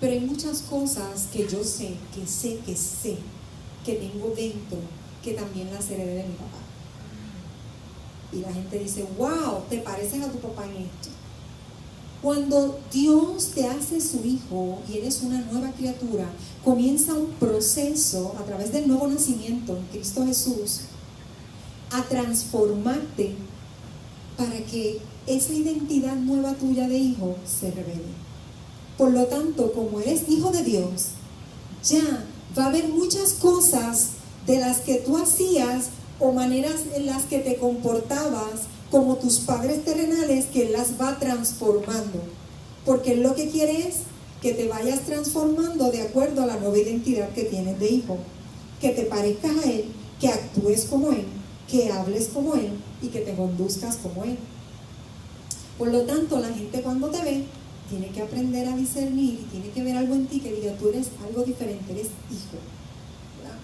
pero hay muchas cosas que yo sé, que tengo dentro, que también las heredé de mi papá. Y la gente dice, wow, te pareces a tu papá en esto. Cuando Dios te hace su hijo y eres una nueva criatura, comienza un proceso a través del nuevo nacimiento en Cristo Jesús a transformarte para que esa identidad nueva tuya de hijo se revele. Por lo tanto, como eres hijo de Dios, ya va a haber muchas cosas de las que tú hacías o maneras en las que te comportabas como tus padres terrenales, que Él las va transformando, porque Él lo que quiere es que te vayas transformando de acuerdo a la nueva identidad que tienes de hijo, que te parezcas a Él, que actúes como Él, que hables como Él y que te conduzcas como Él. Por lo tanto, la gente cuando te ve tiene que aprender a discernir y tiene que ver algo en ti que diga, tú eres algo diferente, eres hijo. ¿Verdad?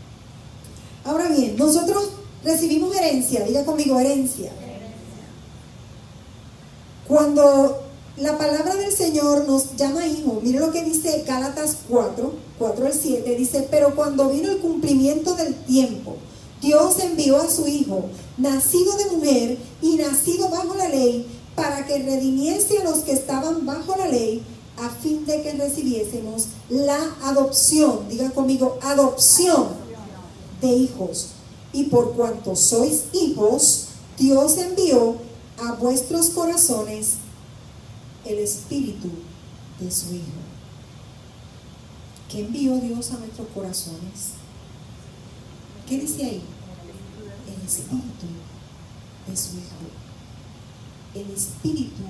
Ahora bien, nosotros recibimos herencia. Diga conmigo, herencia. Cuando la palabra del Señor nos llama hijo, mire lo que dice Gálatas 4 al 7, dice, pero cuando vino el cumplimiento del tiempo, Dios envió a su hijo, nacido de mujer y nacido bajo la ley, para que redimiese a los que estaban bajo la ley, a fin de que recibiésemos la adopción. Diga conmigo, adopción de hijos. Y por cuanto sois hijos, Dios envió a vuestros corazones el espíritu de su Hijo. ¿Qué envió Dios a nuestros corazones? ¿Qué dice ahí? El espíritu de su Hijo. el Espíritu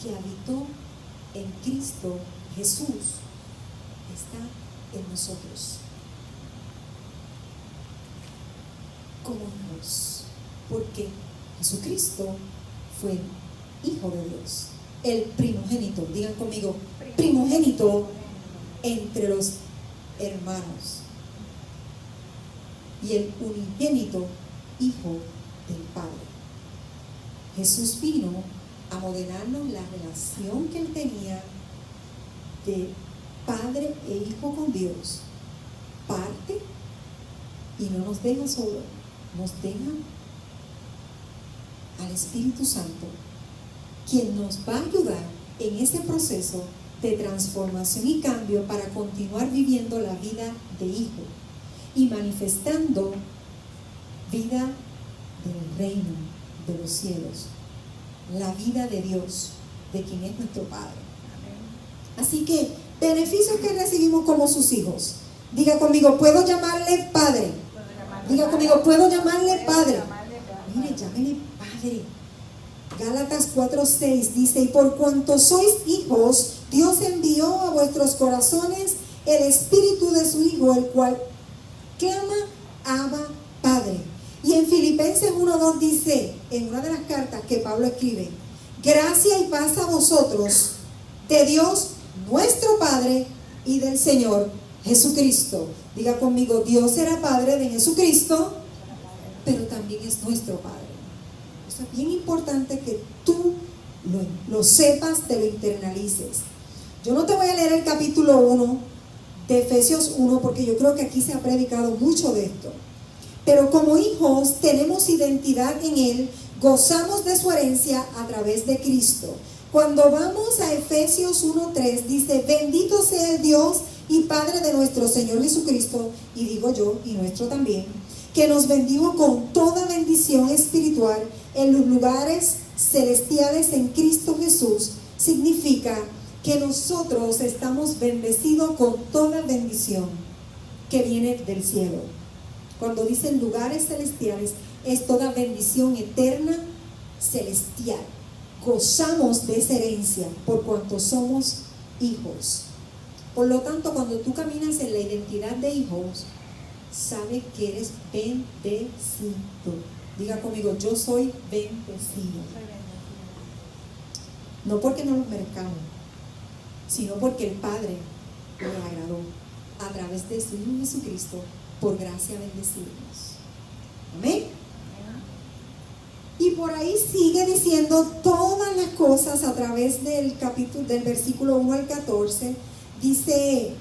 que habitó en Cristo Jesús está en nosotros como hijos, porque Jesucristo fue el Hijo de Dios, el primogénito, digan conmigo, primogénito entre los hermanos y el unigénito Hijo del Padre. Jesús vino a modelarnos la relación que él tenía de Padre e Hijo con Dios. Parte y no nos deja solo, nos deja al Espíritu Santo, quien nos va a ayudar en ese proceso de transformación y cambio para continuar viviendo la vida de hijo y manifestando vida del reino de los cielos, la vida de Dios, de quien es nuestro Padre. Así que, beneficios que recibimos como sus hijos. Diga conmigo, puedo llamarle Padre. Diga conmigo, puedo llamarle Padre. Mire, llámele Padre. Gálatas 4:6 dice, y por cuanto sois hijos, Dios envió a vuestros corazones el Espíritu de su Hijo, el cual clama, Abba, Padre. Y en Filipenses 1:2 dice, en una de las cartas que Pablo escribe, gracia y paz a vosotros, de Dios nuestro Padre y del Señor Jesucristo. Diga conmigo, Dios era Padre de Jesucristo, pero también es nuestro Padre. Eso es bien importante que tú lo sepas, te lo internalices. Yo no te voy a leer el capítulo 1 de Efesios 1 porque yo creo que aquí se ha predicado mucho de esto. Pero como hijos tenemos identidad en Él, gozamos de su herencia a través de Cristo. Cuando vamos a Efesios 1:3 dice, bendito sea el Dios y Padre de nuestro Señor Jesucristo, y digo yo, y nuestro también, que nos bendijo con toda bendición espiritual en los lugares celestiales en Cristo Jesús. Significa que nosotros estamos bendecidos con toda bendición que viene del cielo. Cuando dicen lugares celestiales, es toda bendición eterna celestial. Gozamos de esa herencia por cuanto somos hijos. Por lo tanto, cuando tú caminas en la identidad de hijos, sabes que eres bendecido. Diga conmigo, yo soy bendecido. No porque no los merezcamos, sino porque el Padre le agradó a través de su Hijo Jesucristo, por gracia bendecirnos. Amén. Y por ahí sigue diciendo todas las cosas a través del capítulo, del versículo 1 al 14. Dice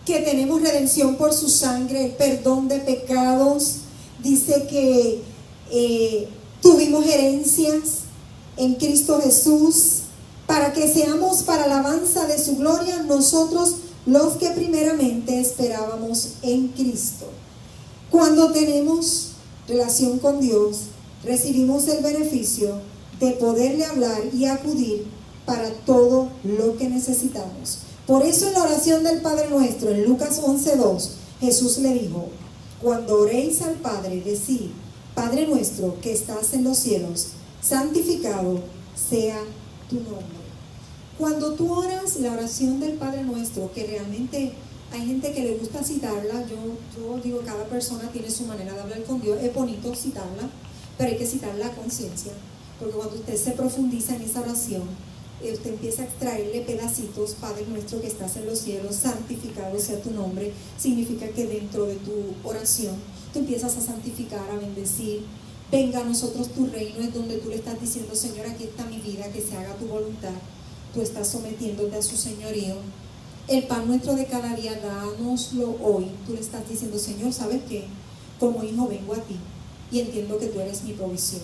que tenemos redención por su sangre, perdón de pecados. Dice que tuvimos herencias en Cristo Jesús, para que seamos para alabanza de su gloria nosotros los que primeramente esperábamos en Cristo. Cuando tenemos relación con Dios, recibimos el beneficio de poderle hablar y acudir para todo lo que necesitamos. Por eso en la oración del Padre Nuestro, en Lucas 11:2, Jesús le dijo, cuando oréis al Padre, decid, Padre nuestro que estás en los cielos, santificado sea tu nombre. Cuando tú oras la oración del Padre Nuestro, que realmente hay gente que le gusta citarla, yo digo, cada persona tiene su manera de hablar con Dios, es bonito citarla, pero hay que citarla a conciencia, porque cuando usted se profundiza en esa oración, usted empieza a extraerle pedacitos. Padre nuestro que estás en los cielos, santificado sea tu nombre, significa que dentro de tu oración, tú empiezas a santificar, a bendecir. Venga a nosotros tu reino, es donde tú le estás diciendo, Señor, aquí está mi vida, que se haga tu voluntad. Tú estás sometiéndote a su señorío. El pan nuestro de cada día, dánoslo hoy. Tú le estás diciendo, Señor, ¿sabes qué? Como hijo vengo a ti y entiendo que tú eres mi provisión.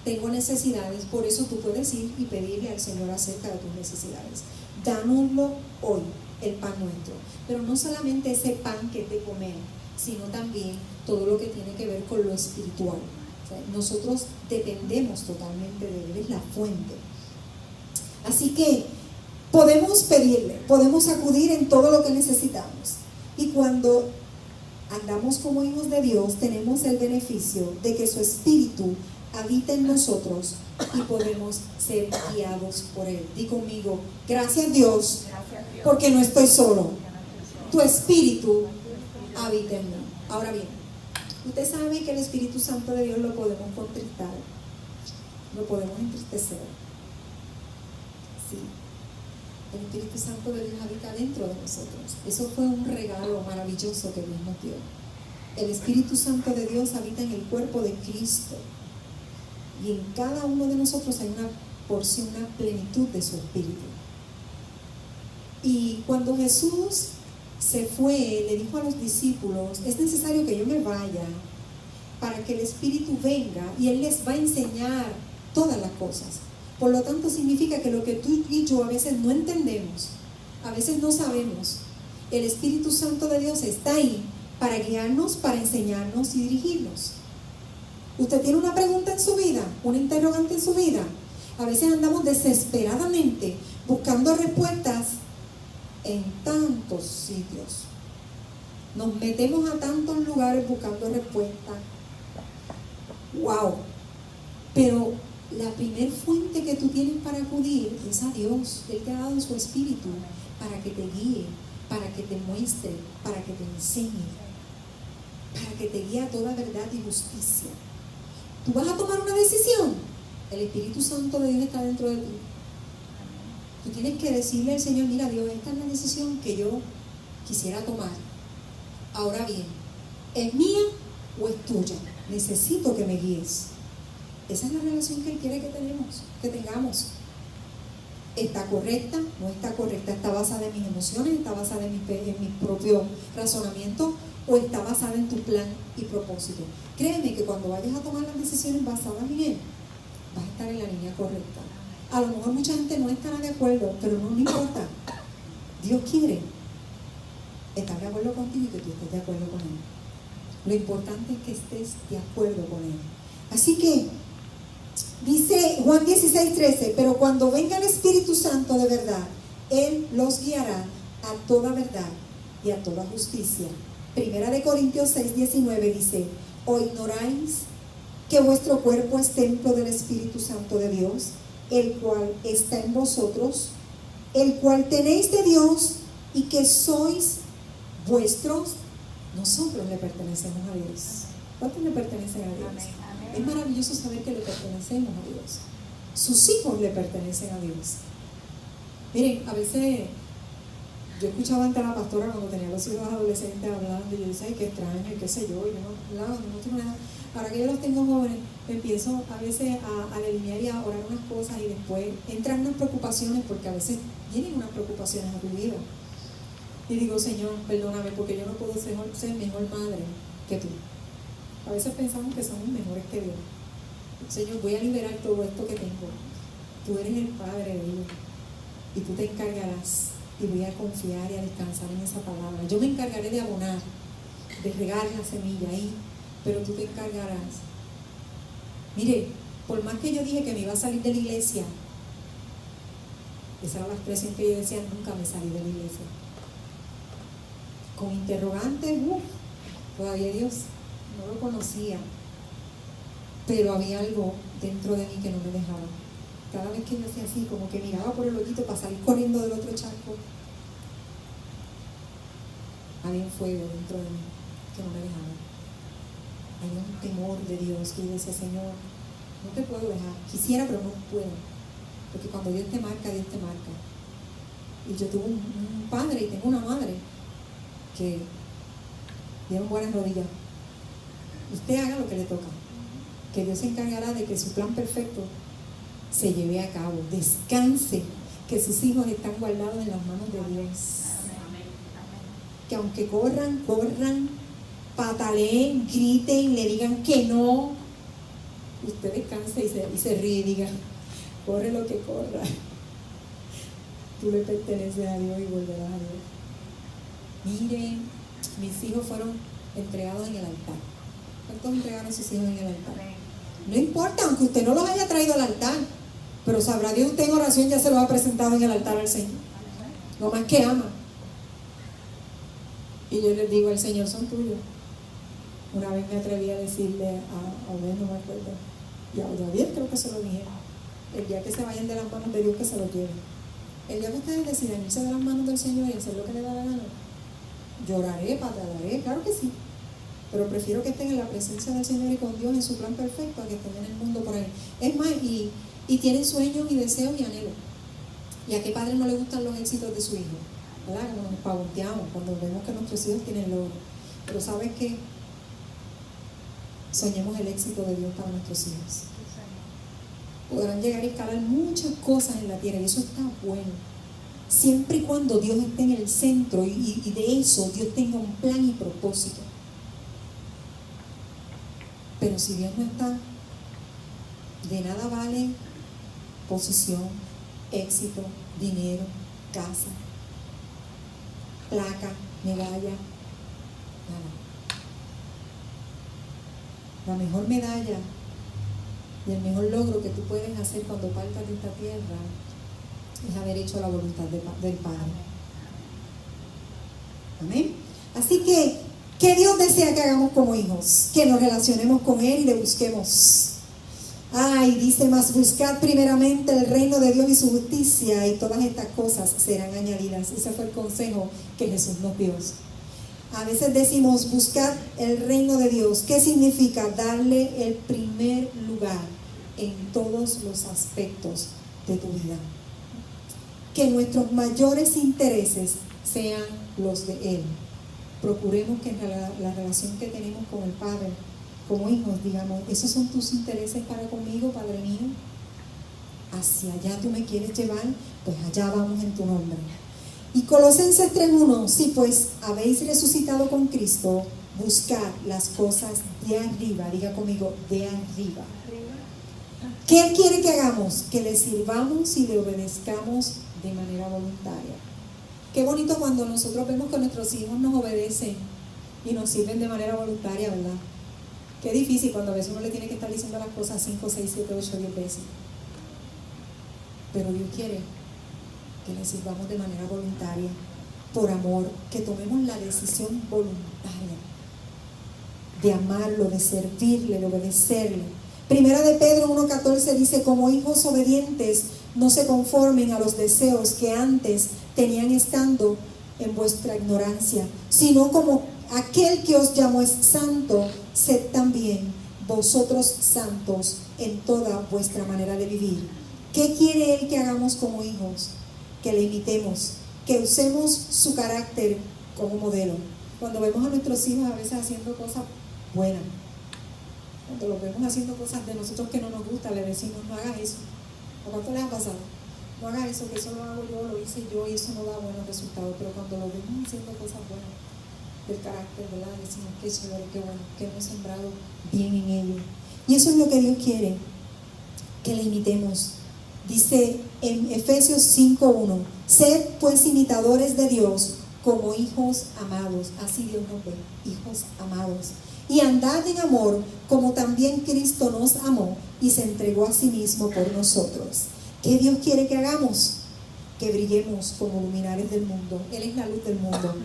Tengo necesidades, por eso tú puedes ir y pedirle al Señor acerca de tus necesidades. Dánoslo hoy, el pan nuestro. Pero no solamente ese pan que es de comer, sino también todo lo que tiene que ver con lo espiritual. O sea, nosotros dependemos totalmente de Él, es la fuente. Así que podemos pedirle, podemos acudir en todo lo que necesitamos. Y cuando andamos como hijos de Dios, tenemos el beneficio de que su Espíritu habita en nosotros y podemos ser guiados por Él. Di conmigo, gracias Dios, porque no estoy solo. Tu Espíritu habita en mí. Ahora bien, usted sabe que el Espíritu Santo de Dios lo podemos contristar, lo podemos entristecer. Sí, el Espíritu Santo de Dios habita dentro de nosotros. Eso fue un regalo maravilloso que Dios nos dio. El Espíritu Santo de Dios habita en el cuerpo de Cristo. Y en cada uno de nosotros hay una porción, una plenitud de su Espíritu. Y cuando Jesús se fue, le dijo a los discípulos, es necesario que yo me vaya para que el Espíritu venga y Él les va a enseñar todas las cosas. Por lo tanto, significa que lo que tú y yo a veces no entendemos, a veces no sabemos, el Espíritu Santo de Dios está ahí para guiarnos, para enseñarnos y dirigirnos. Usted tiene una pregunta en su vida, una interrogante en su vida. A veces andamos desesperadamente buscando respuestas en tantos sitios. Nos metemos a tantos lugares buscando respuestas. ¡Wow! Pero la primer fuente que tú tienes para acudir es a Dios. Él te ha dado su Espíritu para que te guíe, para que te muestre, para que te enseñe, para que te guíe a toda verdad y justicia. Tú vas a tomar una decisión, el Espíritu Santo de Dios está dentro de ti. Tú tienes que decirle al Señor, mira Dios, esta es la decisión que yo quisiera tomar. Ahora bien, ¿es mía o es tuya? Necesito que me guíes. Esa es la relación que Él quiere que tengamos. ¿Está correcta? ¿No está correcta? ¿Está basada en mis emociones? ¿Está basada en mi propio razonamiento? ¿O está basada en tu plan y propósito? Créeme que cuando vayas a tomar las decisiones basadas en Él, vas a estar en la línea correcta. A lo mejor mucha gente no estará de acuerdo, pero no importa. Dios quiere estar de acuerdo contigo y que tú estés de acuerdo con Él. Lo importante es que estés de acuerdo con Él. Así que dice Juan 16:13, pero cuando venga el Espíritu Santo de verdad, Él los guiará a toda verdad y a toda justicia. Primera de Corintios 6:19 dice, ¿o ignoráis que vuestro cuerpo es templo del Espíritu Santo de Dios, el cual está en vosotros, el cual tenéis de Dios y que sois vuestros? Nosotros le pertenecemos a Dios. ¿Cuántos le pertenecen a Dios? Amén, amén. Es maravilloso saber que le pertenecemos a Dios. Sus hijos le pertenecen a Dios. Miren, a veces yo escuchaba antes a la pastora cuando tenía los hijos adolescentes hablando y yo decía, ay, qué extraño, y qué sé yo, y no tengo nada. Ahora que yo los tengo jóvenes, empiezo a veces a delinear y a orar unas cosas y después entran unas preocupaciones, porque a veces vienen unas preocupaciones a tu vida. Y digo, Señor, perdóname porque yo no puedo ser mejor madre que tú. A veces pensamos que somos mejores que Dios. Señor, voy a liberar todo esto que tengo. Tú eres el Padre de ellos y tú te encargarás, y voy a confiar y a descansar en esa palabra. Yo me encargaré de abonar, de regar la semilla ahí, pero tú te encargarás. Mire, por más que yo dije que me iba a salir de la iglesia, esa era la expresión que yo decía, nunca me salí de la iglesia. Con interrogantes, todavía Dios no lo conocía, pero había algo dentro de mí que no me dejaba. Cada vez que yo hacía así, como que miraba por el hoyito para salir corriendo del otro charco, había un fuego dentro de mí que no me dejaba. Había un temor de Dios que yo decía, Señor, no te puedo dejar. Quisiera, pero no puedo. Porque cuando Dios te marca, Dios te marca. Y yo tuve un padre y tengo una madre que dieron buenas rodillas. Usted haga lo que le toca, que Dios se encargará de que su plan perfecto se lleve a cabo. Descanse, que sus hijos están guardados en las manos de Dios. Que aunque corran, pataleen, griten, le digan que no, usted descanse y se ríe y diga, corre lo que corra, tú le perteneces a Dios y volverás a Dios. Miren, mis hijos fueron entregados en el altar. ¿Cuántos entregaron a sus hijos en el altar? No importa, aunque usted no los haya traído al altar, pero sabrá Dios, usted en oración ya se los ha presentado en el altar al Señor. Lo más que ama. Y yo les digo, el Señor son tuyos. Una vez me atreví a decirle a Odén, no me acuerdo, y a Odén creo que se lo dije, el día que se vayan de las manos de Dios, que se los lleven. El día que ustedes deciden irse de las manos del Señor y hacer lo que le da la gana, lloraré, patalearé, claro que sí, pero prefiero que estén en la presencia del Señor y con Dios en su plan perfecto a que estén en el mundo por ahí. Es más, y tienen sueños y deseos y anhelos. ¿Y a qué padre no le gustan los éxitos de su hijo? ¿Verdad? Como nos pavoteamos cuando vemos que nuestros hijos tienen logro. Pero ¿sabes qué? Soñemos el éxito de Dios para nuestros hijos. Podrán llegar a escalar muchas cosas en la tierra y eso está bueno. Siempre y cuando Dios esté en el centro y de eso Dios tenga un plan y propósito. Pero si Dios no está, de nada vale posición, éxito, dinero, casa, placa, medalla, nada. La mejor medalla y el mejor logro que tú puedes hacer cuando partas de esta tierra es haber hecho la voluntad del Padre. Amén. Así que, ¿qué Dios desea que hagamos como hijos? Que nos relacionemos con Él y le busquemos. Dice más, buscad primeramente el reino de Dios y su justicia y todas estas cosas serán añadidas. Ese fue el consejo que Jesús nos dio. A veces decimos, buscad el reino de Dios. ¿Qué significa? Darle el primer lugar en todos los aspectos de tu vida. Que nuestros mayores intereses sean los de Él. Procuremos que la relación que tenemos con el Padre, como hijos, digamos, esos son tus intereses para conmigo, Padre mío. Hacia allá tú me quieres llevar, pues allá vamos en tu nombre. Y Colosenses 3:1, sí, pues habéis resucitado con Cristo, buscad las cosas de arriba, diga conmigo, de arriba. ¿Qué Él quiere que hagamos? Que le sirvamos y le obedezcamos de manera voluntaria. Qué bonito cuando nosotros vemos que nuestros hijos nos obedecen y nos sirven de manera voluntaria, ¿verdad? Qué difícil cuando a veces uno le tiene que estar diciendo las cosas 5, 6, 7, 8, 10 veces. Pero Dios quiere que le sirvamos de manera voluntaria, por amor, que tomemos la decisión voluntaria de amarlo, de servirle, de obedecerle. Primera de Pedro 1:14 dice, como hijos obedientes, no se conformen a los deseos que antes tenían estando en vuestra ignorancia, sino como aquel que os llamó es santo, sed también vosotros santos en toda vuestra manera de vivir. ¿Qué quiere Él que hagamos como hijos? Que le imitemos, que usemos su carácter como modelo. Cuando vemos a nuestros hijos a veces haciendo cosas buenas, cuando los vemos haciendo cosas de nosotros que no nos gusta, le decimos, no hagas eso. ¿A cuánto les ha pasado? No hagas eso, que eso lo hago yo, lo hice yo y eso no da buenos resultados. Pero cuando los vemos haciendo cosas buenas del carácter, ¿verdad? Decimos, qué chévere, qué bueno, que hemos sembrado bien en ellos. Y eso es lo que Dios quiere, que le imitemos. Dice en Efesios 5:1, sed pues imitadores de Dios como hijos amados. Así Dios nos ve, hijos amados. Y andad en amor como también Cristo nos amó y se entregó a sí mismo por nosotros. ¿Qué Dios quiere que hagamos? Que brillemos como luminares del mundo. Él es la luz del mundo.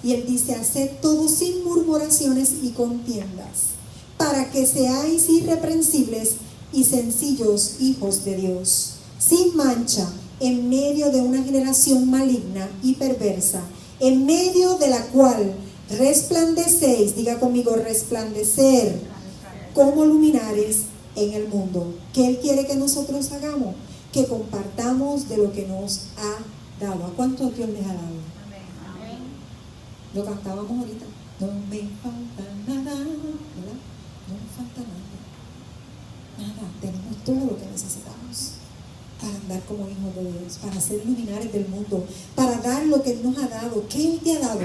Y Él dice, haced todo sin murmuraciones y contiendas, para que seáis irreprensibles y sencillos hijos de Dios, sin mancha, en medio de una generación maligna y perversa, en medio de la cual resplandecéis, diga conmigo, resplandecer como luminares en el mundo. ¿Qué Él quiere que nosotros hagamos? Que compartamos de lo que nos ha dado. ¿A cuántos Dios les ha dado? Lo cantábamos ahorita. No me falta nada, ¿verdad? No me falta nada. Nada, tenemos todo lo que necesitamos para andar como hijos de Dios, para ser luminares del mundo, para dar lo que Él nos ha dado. ¿Qué Él te ha dado?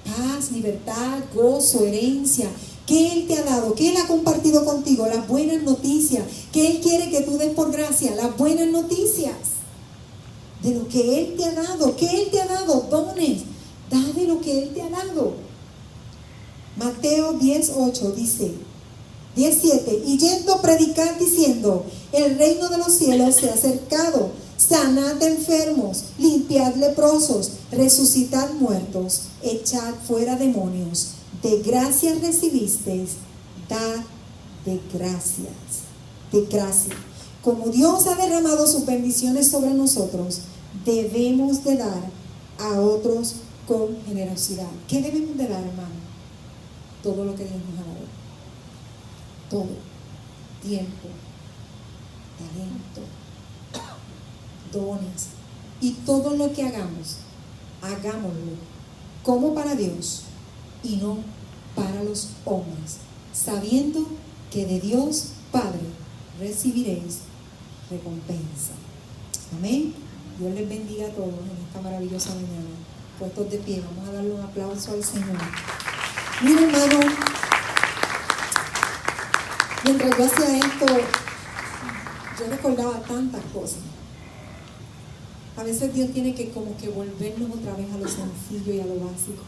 Paz, libertad, gozo, herencia. ¿Qué Él te ha dado? ¿Qué Él ha compartido contigo? Las buenas noticias. ¿Qué Él quiere que tú des por gracia? Las buenas noticias de lo que Él te ha dado. ¿Qué Él te ha dado? Dones. Da de lo que Él te ha dado. Mateo 10:8 dice, 17, y yendo a predicar diciendo, el reino de los cielos se ha acercado, sanad enfermos, limpiad leprosos, resucitad muertos, echad fuera demonios, de gracias recibisteis, dad de gracias. De gracia. Como Dios ha derramado sus bendiciones sobre nosotros, debemos de dar a otros con generosidad. ¿Qué debemos de dar, hermano? Todo lo que Dios nos ha dado. Todo. Tiempo, talento, dones. Y todo lo que hagamos, hagámoslo como para Dios y no para los hombres, sabiendo que de Dios Padre recibiréis recompensa. Amén. Dios les bendiga a todos en esta maravillosa mañana. Puestos de pie, vamos a darle un aplauso al Señor. Mira, hermano, mientras yo hacía esto, yo recordaba tantas cosas. A veces Dios tiene que como que volvernos otra vez a lo sencillo y a lo básico.